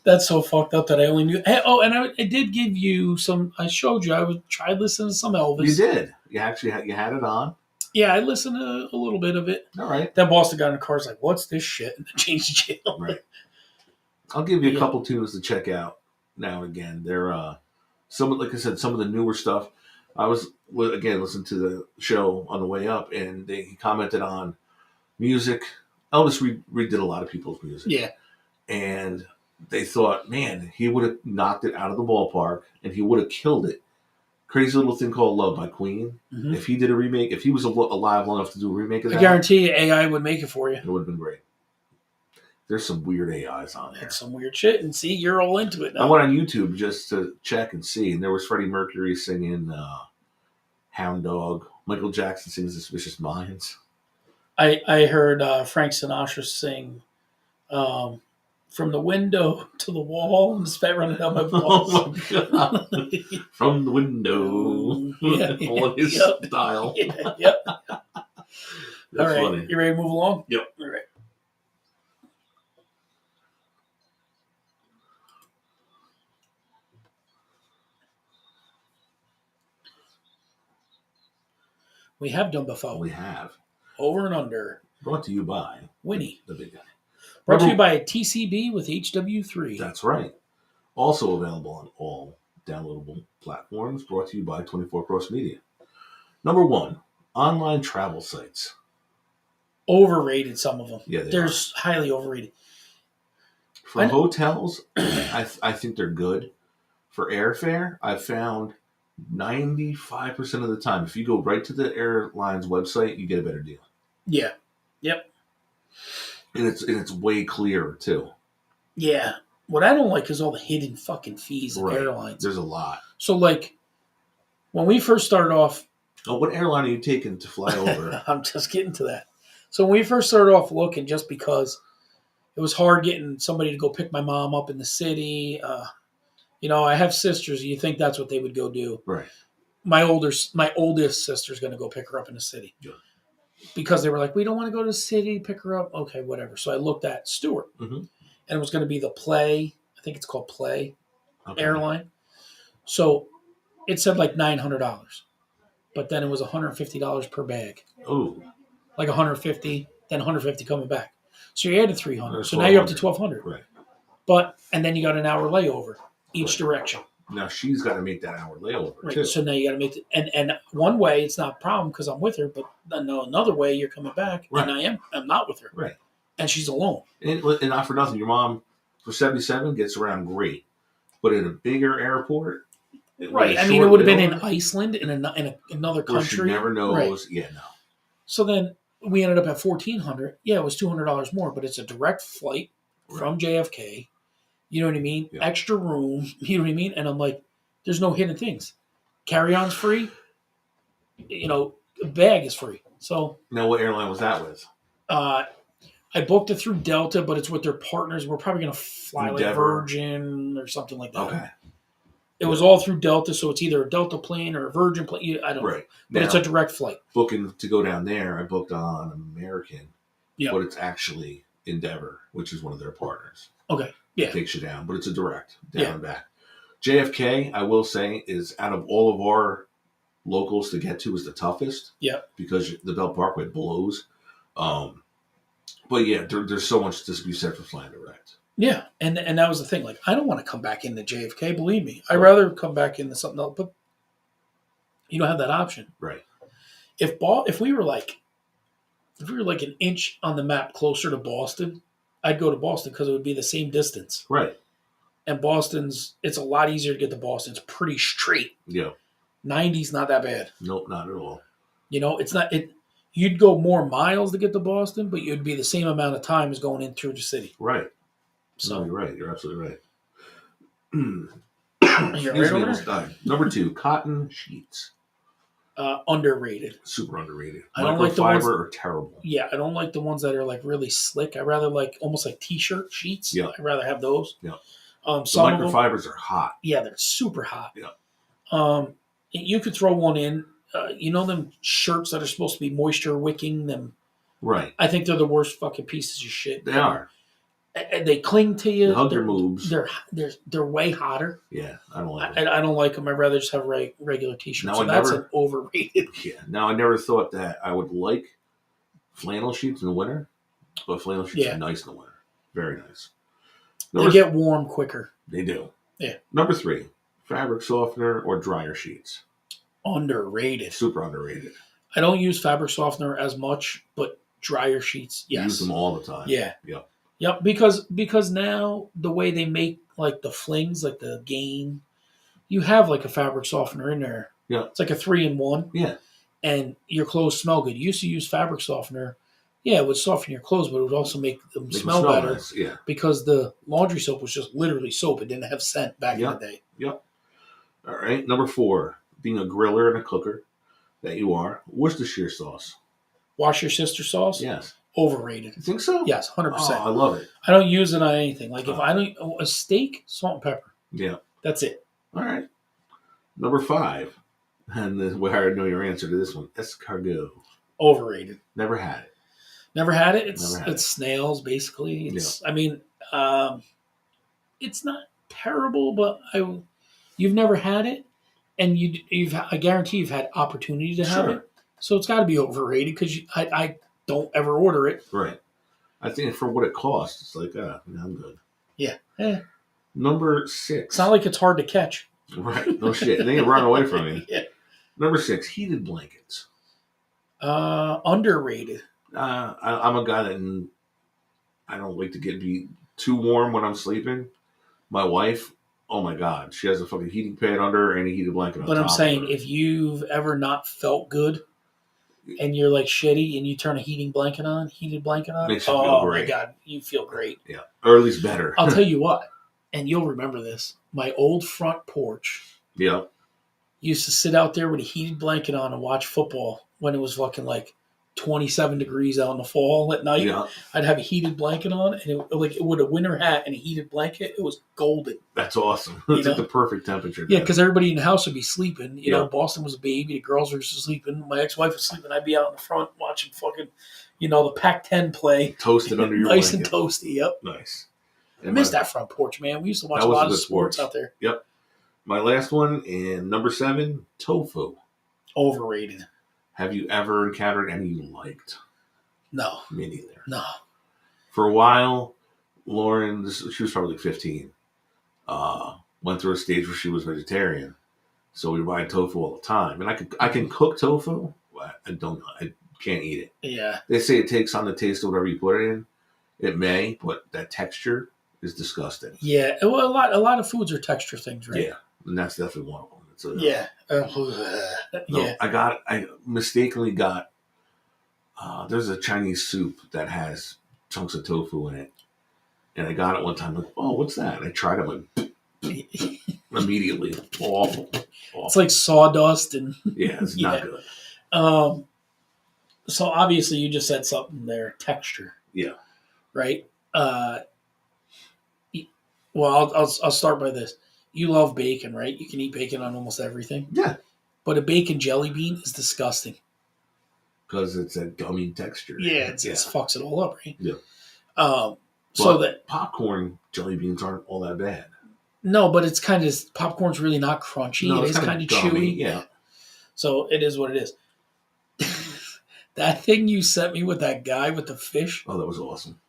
That's so fucked up that I only knew. Oh, and I did give you some. I showed you. I tried listening to some Elvis. You did. You actually had it on. Yeah, I listened to a little bit of it. All right. That Boston guy in the car is like, "What's this shit?" And then changed the channel. Right. I'll give you a couple tunes to check out now and again. They're like I said, some of the newer stuff. I was again listening to the show on the way up, and he commented on music. Elvis redid a lot of people's music. Yeah, and they thought, man, he would have knocked it out of the ballpark and he would have killed it. Crazy Little Thing Called Love by Queen. Mm-hmm. If he did a remake, if he was alive long enough to do a remake of that, I guarantee you AI would make it for you. It would have been great. There's some weird AIs on there. That's some weird shit. And see, you're all into it now. I went on YouTube just to check and see, and there was Freddie Mercury singing Hound Dog. Michael Jackson sings Suspicious Minds. I heard Frank Sinatra sing From the Window to the Wall and spat running down my balls. Oh my God. From the window. On his style. Yep. All right. Funny. You ready to move along? Yep. All right. We have done before. We have. Over and Under. Brought to you by Winnie. The big guy. Brought to you by TCB with HW3. That's right. Also available on all downloadable platforms. Brought to you by 24 Cross Media. Number 1, online travel sites. Overrated, some of them. Yeah, they're highly overrated. For hotels, I think they're good. For airfare, I've found 95% of the time, if you go right to the airline's website, you get a better deal. Yeah. Yep. And it's way clearer too. Yeah. What I don't like is all the hidden fucking fees of airlines. There's a lot. So like when we first started off, what airline are you taking to fly over? I'm just getting to that. So when we first started off looking, just because it was hard getting somebody to go pick my mom up in the city. I have sisters. You think that's what they would go do? Right. My oldest sister's going to go pick her up in the city. Yeah. Because they were like, we don't want to go to the city, pick her up. Okay, whatever. So I looked at Stewart. Mm-hmm. And it was going to be the Play. I think it's called Play airline. So it said like $900. But then it was $150 per bag. Oh. Like $150, then $150 coming back. So you added $300. So now you're up to $1,200. Right. And then you got an hour layover each direction. Now she's got to make that hour layover too. So now you got to make it. And one way it's not a problem because I'm with her, but another way you're coming back and I'm not with her. Right. And she's alone. And not for nothing, your mom for 77 gets around great, but in a bigger airport. Right. I mean, it would have been in Iceland in another country. She never knows. Right. Yeah. No. So then we ended up at $1,400. Yeah, it was $200 more, but it's a direct flight from JFK. You know what I mean? Yeah. Extra room. You know what I mean? And I'm like, there's no hidden things. Carry-on's free. A bag is free. So now, what airline was that with? I booked it through Delta, but it's with their partners. We're probably going to fly like Virgin or something like that. Okay. It was all through Delta, so it's either a Delta plane or a Virgin plane. I don't know. But it's a direct flight. Booking to go down there, I booked on American. Yeah. But it's actually Endeavor, which is one of their partners. Okay. Yeah. It takes you down, but it's a direct down and back. JFK, I will say, is out of all of our locals to get to is the toughest. Yeah. Because the Belt Parkway blows. But yeah, there's so much to be said for flying direct. Yeah, and that was the thing. Like, I don't want to come back into JFK. Believe me, I'd rather come back into something else. But you don't have that option, right? If we were like an inch on the map closer to Boston, I'd go to Boston because it would be the same distance, right? And it's a lot easier to get to Boston. It's pretty straight. Yeah, 90's not that bad. Nope, not at all. It's not it. You'd go more miles to get to Boston, but you'd be the same amount of time as going in through the city. Right. So no, you're right. You're absolutely right. Number 2, cotton sheets. Underrated. Super underrated. I don't like the ones that are terrible. Yeah, I don't like the ones that are like really slick. I rather like almost like t-shirt sheets. Yeah. I'd rather have those. Yeah. The microfibers are hot. Yeah, they're super hot. Yeah. You could throw one in. Them shirts that are supposed to be moisture wicking them. Right. I think they're the worst fucking pieces of shit. They are. They cling to you. They hug your moves. They're way hotter. Yeah, I don't like them. I don't like them. I'd rather just have regular t-shirts. That's an overrated. Yeah. Now, I never thought that I would like flannel sheets in the winter, but flannel sheets are nice in the winter. Very nice. They get warm quicker. They do. Yeah. Number 3, fabric softener or dryer sheets. Underrated. Super underrated. I don't use fabric softener as much, but dryer sheets, yes. Use them all the time. Yeah. Yep. Yep, because now the way they make like the flings, like the Gain, you have like a fabric softener in there. Yeah. It's like a 3-in-1. Yeah. And your clothes smell good. You used to use fabric softener. Yeah, it would soften your clothes, but it would also make them smell better. Nice. Yeah. Because the laundry soap was just literally soap. It didn't have scent back in the day. Yep. All right. Number 4, being a griller and a cooker that you are, Worcestershire sauce. Wash your sister sauce? Yes. Overrated. You think so? Yes, 100%. Oh, I love it. I don't use it on anything. Like if I don't a steak, salt and pepper. Yeah. That's it. All right. Number 5, and this, where I know your answer to this one, escargot. Overrated. Never had it. Never had it. It's snails basically. It's I mean, it's not terrible, but you've never had it, and I guarantee you've had opportunity to have it. So it's got to be overrated because I don't ever order it. Right. I think for what it costs, it's like, I'm good. Yeah. Number 6. It's not like it's hard to catch. Right. No shit. They can run away from you. Yeah. Number 6, heated blankets. Underrated. I'm a guy that I don't like to be too warm when I'm sleeping. My wife, oh my God, she has a fucking heating pad under her and a heated blanket on top. But I'm saying, if you've ever not felt good and you're like shitty and you turn a heated blanket on, makes you feel great. My God, you feel great. Yeah, or at least better. I'll tell you what, and you'll remember this. My old front porch. Yeah. Used to sit out there with a heated blanket on and watch football when it was fucking like 27 degrees out in the fall at night. Yeah. I'd have a heated blanket on, and it with a winter hat and a heated blanket. It was golden. That's awesome. It's like the perfect temperature. Yeah, because everybody in the house would be sleeping. You know, Boston was a baby. The girls were sleeping. My ex-wife was sleeping. I'd be out in the front watching fucking, the Pac-10 play. Toasted under your nice blanket. and toasty. Yep. Nice. I missed that front porch, man. We used to watch a lot of sports out there. Yep. My last one, and number 7, tofu. Overrated. Have you ever encountered any you liked? No. Me neither. No. For a while, Lauren, she was probably 15, went through a stage where she was vegetarian. So we buy tofu all the time. And I can cook tofu. I can't eat it. Yeah. They say it takes on the taste of whatever you put it in. It may, but that texture is disgusting. Yeah. Well, a lot of foods are texture things, right? Yeah. And that's definitely one of them. Yeah. No, I mistakenly got, there's a Chinese soup that has chunks of tofu in it. And I got it one time, like, oh, what's that? And I tried it, like, immediately. Awful. It's like sawdust and... Yeah, it's not good. So obviously you just said something there, texture. Yeah. Right? Well, I'll start by this. You love bacon, right? You can eat bacon on almost everything. Yeah. But a bacon jelly bean is disgusting. Because it's a gummy texture. Yeah, it fucks it all up, right? Yeah. So that popcorn jelly beans aren't all that bad. No, but it's kind of, popcorn's really not crunchy. No, it is kind of chewy. Yeah. So it is what it is. That thing you sent me with that guy with the fish. Oh, that was awesome.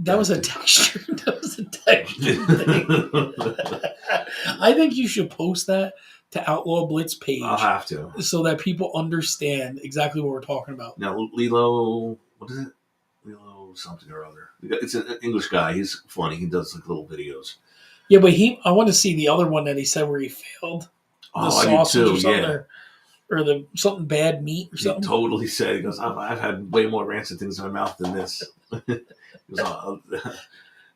That was a texture. That was a texture thing. I think you should post that to Outlaw Blitz page. I'll have to. So that people understand exactly what we're talking about. Now, Lilo, what is it? Lilo something or other. It's an English guy. He's funny. He does like little videos. Yeah, but I want to see the other one that he said where he failed. The sausage or something. Or the something bad meat or something. He totally said, he goes, I've had way more rancid things in my mouth than this.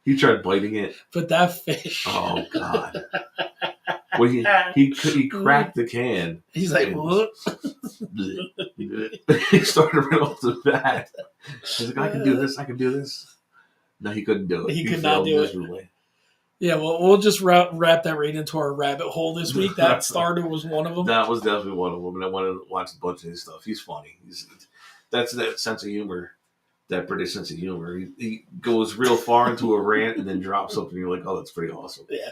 He tried biting it. But that fish. Oh, God. Well, he cracked the can. He's like, what? He started right off the bat. He's like, I can do this. I can do this. No, he couldn't do it. He could not do it. Yeah, well, we'll just wrap that right into our rabbit hole this week. That starter was one of them. That was definitely one of them. And I wanted to watch a bunch of his stuff. He's funny. That's that sense of humor. That British sense of humor. He goes real far into a rant and then drops something. You're like, oh, that's pretty awesome. Yeah.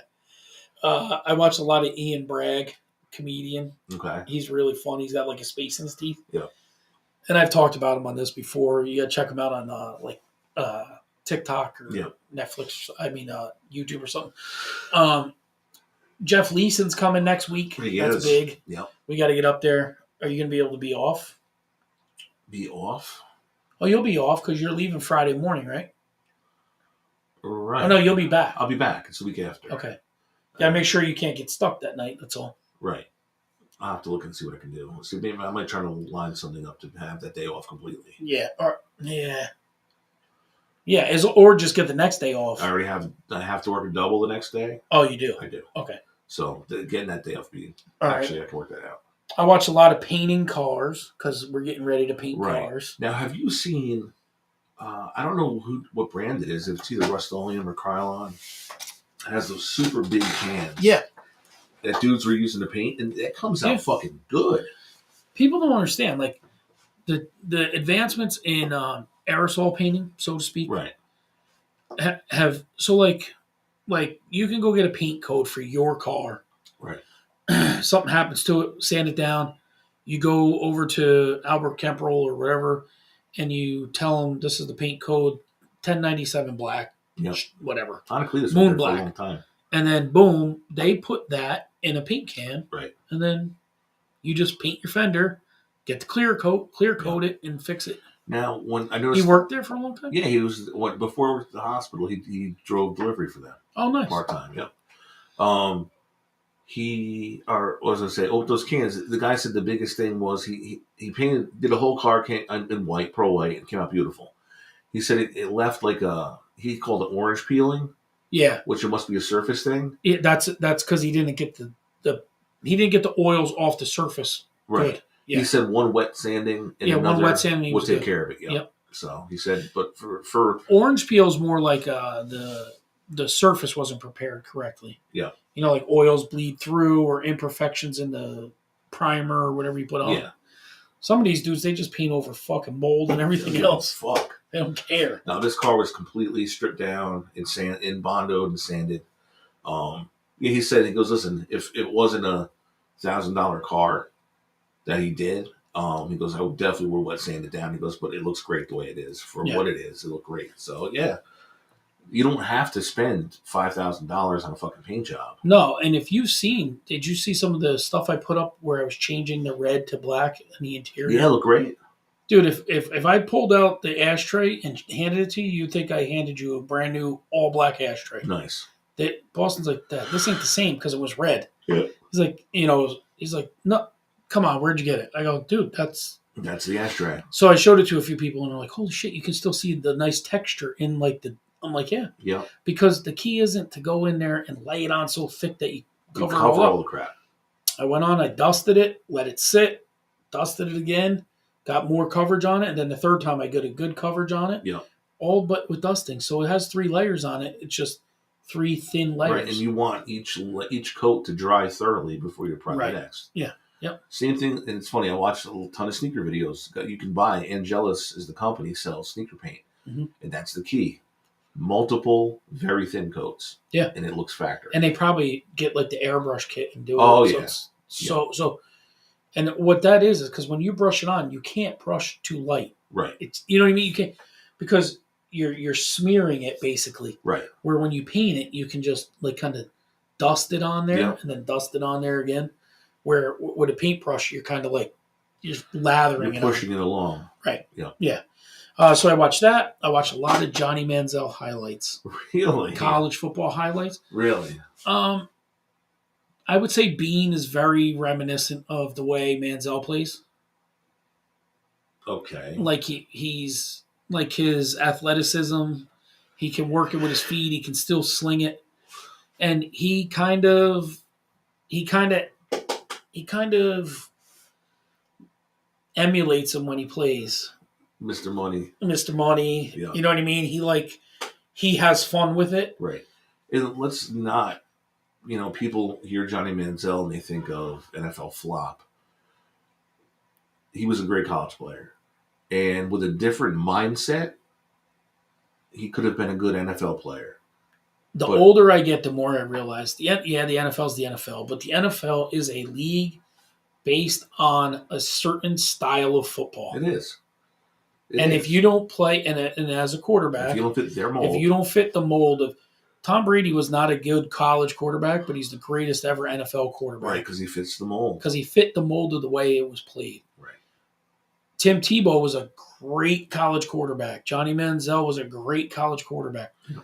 I watched a lot of Ian Bragg, comedian. Okay. He's really fun. He's got like a space in his teeth. Yeah. And I've talked about him on this before. You got to check him out on TikTok or Netflix. YouTube or something. Jeff Leeson's coming next week. That's big. Yeah. We got to get up there. Are you going to be able to be off? Be off? Oh, you'll be off because you're leaving Friday morning, right? right. Oh, no, you'll be back. I'll be back. It's the week after. Okay. Yeah, make sure you can't get stuck that night. That's all. Right. I'll have to look and see what I can do. See, maybe I might try to line something up to have that day off completely. Yeah. Yeah, or just get the next day off. I have to work a double the next day. Oh, you do? I do. Okay. So getting that day off, I can work that out. I watch a lot of painting cars because we're getting ready to paint cars. Now, have you seen? I don't know what brand it is. If it's either Rust-Oleum or Krylon. It has those super big cans. Yeah. That dudes were using to paint, and it comes out fucking good. People don't understand, like the advancements in aerosol painting, so to speak. Right. Have so like you can go get a paint code for your car. Right. Something happens to it, sand it down. You go over to Albert Kemperl or whatever, and you tell them this is the paint code 1097 black. Yep. Whatever. Honestly, Moon black. For a long time. And then boom, they put that in a paint can. Right. And then you just paint your fender, get the clear coat it, and fix it. Now, when I noticed, he worked there for a long time. Yeah, he was before he worked at the hospital. He drove delivery for them. Oh, nice. Part time. Yep. Those cans. The guy said the biggest thing was he did a whole car can in white, pearl white, and came out beautiful. He said it left like he called it orange peeling. Yeah, which it must be a surface thing. Yeah, that's because he didn't get the oils off the surface. Right. Good. Yeah. He said one wet sanding and one wet sanding will take care of it. Yep. So he said, but for orange peel is more like the surface wasn't prepared correctly. Yeah. You know, like oils bleed through or imperfections in the primer or whatever you put on. Yeah. Some of these dudes, they just paint over fucking mold and everything else. Fuck. They don't care. Now, this car was completely stripped down and bondoed and sanded. He said, he goes, listen, if it wasn't a $1,000 car that he did, he goes, I would definitely would wet sand it down. He goes, but it looks great the way it is. For what it is, it looked great. So, yeah. You don't have to spend $5,000 on a fucking paint job. No, and did you see some of the stuff I put up where I was changing the red to black in the interior? Yeah, it looked great. Dude, if I pulled out the ashtray and handed it to you, you'd think I handed you a brand new all black ashtray. Nice. Boston's like, this ain't the same because it was red. Yeah. He's like, no, come on, where'd you get it? I go, dude, that's the ashtray. So I showed it to a few people and they're like, holy shit, you can still see the nice texture in I'm like, yeah. Yeah. Because the key isn't to go in there and lay it on so thick that you cover all the crap. I went on, I dusted it, let it sit, dusted it again, got more coverage on it, and then the third time I got a good coverage on it. Yeah. All but with dusting. So it has 3 layers on it. It's just 3 thin layers. Right, and you want each coat to dry thoroughly before you apply the next. Yeah. Yep. Same thing, and it's funny, I watched a ton of sneaker videos. You can buy, Angelus is the company, sells sneaker paint. Mm-hmm. And that's the key. Multiple, very thin coats. Yeah. And it looks factory. And they probably get like the airbrush kit and do it. Oh, yeah. So, and what that is because when you brush it on, you can't brush too light. Right. It's, you know what I mean? You can't, because you're smearing it basically. Right. Where when you paint it, you can just like kind of dust it on there and then dust it on there again. Where with a paintbrush, you're kind of like, you're just lathering it. You're pushing it along. Right. Yeah. Yeah. So I watched that. I watched a lot of Johnny Manziel highlights. Really? College football highlights. Really? I would say Bean is very reminiscent of the way Manziel plays. Okay. Like he's like his athleticism. He can work it with his feet. He can still sling it. And he kind of emulates him when he plays. Mr. Money. Yeah. You know what I mean? He has fun with it. Right. And let's not, people hear Johnny Manziel and they think of NFL flop. He was a great college player. And with a different mindset, he could have been a good NFL player. The older I get, the more I realize, the NFL is the NFL, but the NFL is a league based on a certain style of football. It is. If you don't play, and as a quarterback, if you don't fit their mold, if you don't fit the mold of Tom Brady was not a good college quarterback, but he's the greatest ever NFL quarterback. Right, because he fits the mold. Because he fit the mold of the way it was played. Right. Tim Tebow was a great college quarterback. Johnny Manziel was a great college quarterback. Yeah.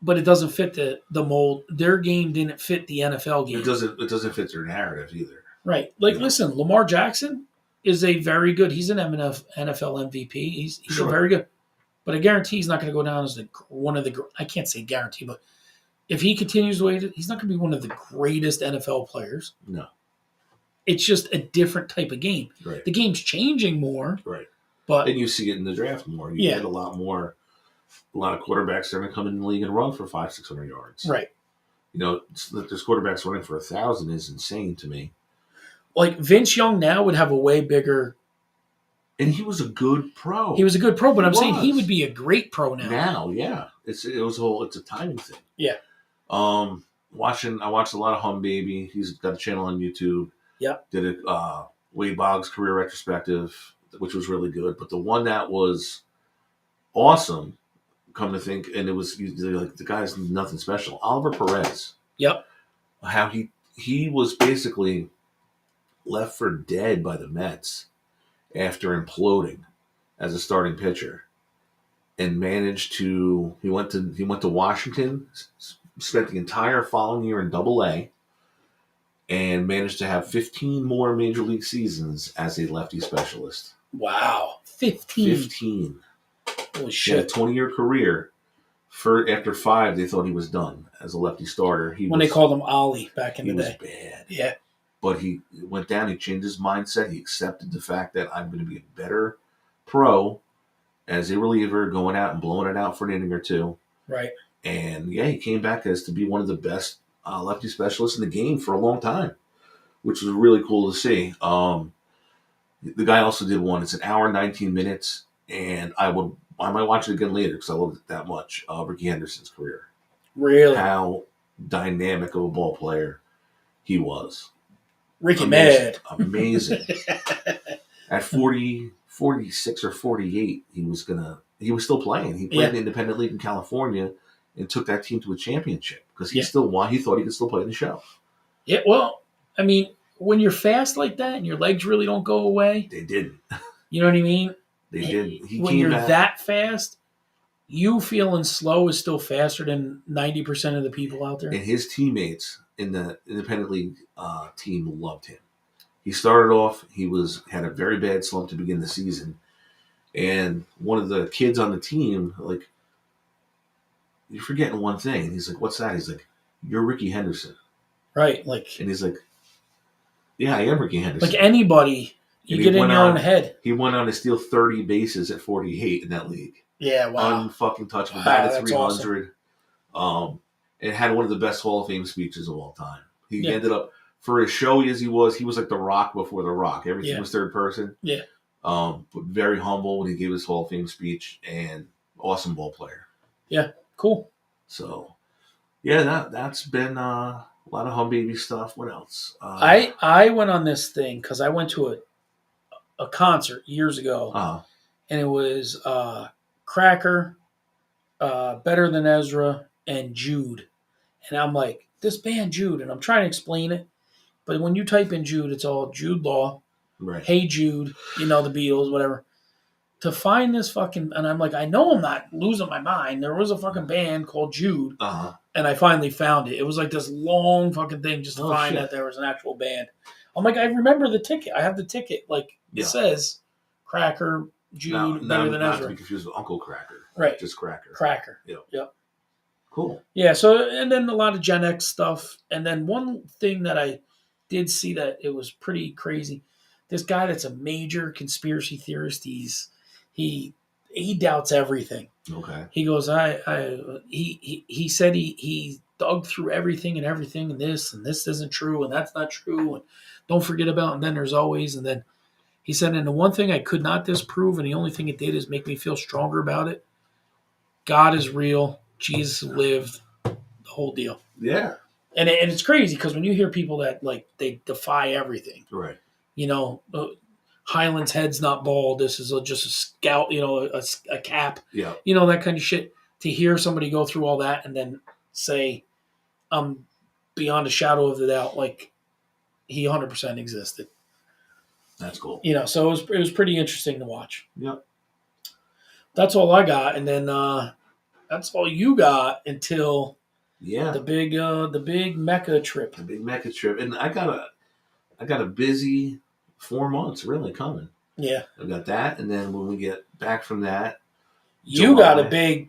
but it doesn't fit the mold. Their game didn't fit the NFL game. It doesn't fit their narrative either. Right. Like, listen, Lamar Jackson is a very good. He's an NFL MVP. He's Sure. a very good. But I guarantee he's not going to go down as one of the. I can't say guarantee, but if he continues the way he's not going to be one of the greatest NFL players. No. It's just a different type of game. Right. The game's changing more. Right. But and you see it in the draft more. You get a lot of quarterbacks that are going to come in the league and run for 500-600 yards. Right. You know, there's quarterbacks running for 1,000 is insane to me. Like Vince Young now would have a way bigger. And he was a good pro. He was a good pro, but I'm saying he would be a great pro now. Now, yeah, it's a timing thing. Yeah. I watched a lot of Hum Baby. He's got a channel on YouTube. Yeah. Did a Wade Boggs career retrospective, which was really good. But the one that was awesome, come to think, and it was like the guy's nothing special. Oliver Perez. Yep. How he was basically left for dead by the Mets after imploding as a starting pitcher, and managed to he went to Washington, spent the entire following year in Double-A, and managed to have 15 more major league seasons as a lefty specialist. Wow, 15. 15. Holy shit! He had a 20-year career. After 5, they thought he was done as a lefty starter. They called him Ollie back in the day. He was bad. Yeah. But he went down. He changed his mindset. He accepted the fact that I'm going to be a better pro as a reliever, going out and blowing it out for an inning or two. Right. And yeah, he came back as to be one of the best lefty specialists in the game for a long time, which was really cool to see. The guy also did one. It's an hour and 19 minutes, and I might watch it again later because I loved it that much. Ricky Henderson's career. Really? How dynamic of a ball player he was. Ricky Mad. Amazing. At 46 or 48, he was still playing. He played in the independent league in California and took that team to a championship because he thought he could still play the show. Yeah, well, I mean, when you're fast like that and your legs really don't go away. They didn't. You know what I mean? They didn't. When you're that fast, you feeling slow is still faster than 90% of the people out there. And his teammates in the independent league team loved him. He started off, had a very bad slump to begin the season. And one of the kids on the team, like, you're forgetting one thing. And he's like, what's that? He's like, you're Ricky Henderson. Right. Like, and he's like, yeah, I am Ricky Henderson. Like anybody, you get in your own head. He went on to steal 30 bases at 48 in that league. Yeah, wow. Unfucking touchable. Batted 300. Awesome. And had one of the best Hall of Fame speeches of all time. He ended up, for as showy as he was like the Rock before the Rock. Everything was third person. Yeah. But very humble when he gave his Hall of Fame speech, and awesome ball player. Yeah, cool. So, yeah, that's been a lot of Hum Baby stuff. What else? I went on this thing because I went to a concert years ago, and it was Cracker, Better Than Ezra, and Jude. And I'm like, this band Jude, and I'm trying to explain it, but when you type in Jude, it's all Jude Law, right. Hey Jude, the Beatles, whatever. To find this fucking, and I'm like, I know I'm not losing my mind. There was a fucking band called Jude, and I finally found it. It was like this long fucking thing just to find that there was an actual band. I'm like, I remember the ticket. I have the ticket. Like, it says Cracker, Jude, Better Than Ezra. Not to be confused with Uncle Cracker. Right. Just Cracker. Cracker. Yep. Cool. Yeah, so, and then a lot of Gen X stuff. And then one thing that I did see that it was pretty crazy. This guy that's a major conspiracy theorist, he doubts everything. Okay. He goes, he said he dug through everything, and this isn't true, and that's not true, and don't forget about, and then there's always, and then he said, and the one thing I could not disprove, and the only thing it did is make me feel stronger about it. God is real. Jesus lived. The whole deal. Yeah. And it's crazy because when you hear people that like they defy everything, right? Highland's head's not bald. This is just a scout, a cap. Yeah. That kind of shit. To hear somebody go through all that and then say, beyond a shadow of the doubt, like he 100% existed. That's cool. So it was pretty interesting to watch. Yep. That's all I got. And then That's all you got until Yeah, the big Mecca trip. the big Mecca trip, and I got a busy 4 months really coming. Yeah, I got that, and then when we get back from that, you got a July, big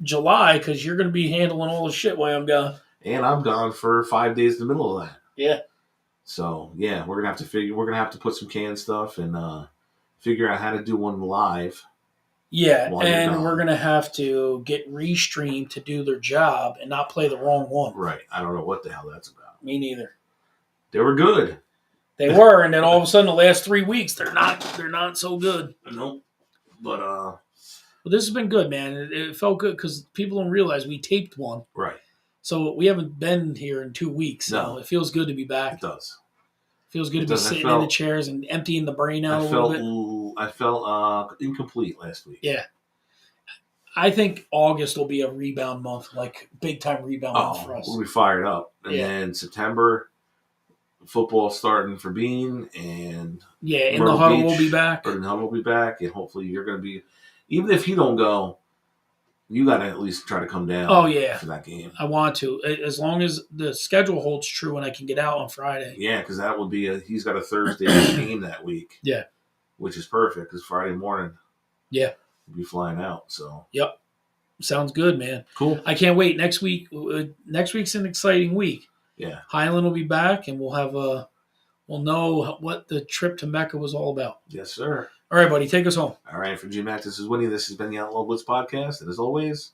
July because you're going to be handling all the shit while I'm gone. and I'm gone for 5 days in the middle of that. Yeah. So yeah, we're gonna have to put some canned stuff and figure out how to do one live. Yeah, While you're and gone. we're going to have to get Restream to do their job and not play the wrong one. Right. I don't know what the hell that's about. Me neither. They were good. They were, and then all of a sudden, the last 3 weeks, they're not so good. Nope. But Well, this has been good, man. It felt good because people don't realize we taped one, right. so we haven't been here in 2 weeks. So No. it feels good to be back. It does. Feels good It to be does. sitting in the chairs and emptying the brain out a little bit. I felt incomplete last week. Yeah. I think August will be a rebound month, like big time rebound month for us. We'll be fired up. And then September, football starting for Bean, and in the huddle will be back. Or the huddle will be back, and hopefully you're going to be, even if you don't go, you got to at least try to come down. Oh yeah, for that game. I want to, as long as the schedule holds true and I can get out on Friday. Yeah, because that would be he's got a Thursday game that week. Yeah, which is perfect because Friday morning. Yeah, we'll be flying out. So yep, sounds good, man. Cool. I can't wait. Next week's an exciting week. Yeah, Highland will be back, and we'll know what the trip to Mecca was all about. Yes, sir. All right, buddy, take us home. All right, for G Mac, this is Winnie. This has been the Outlaw Blitz podcast, and as always,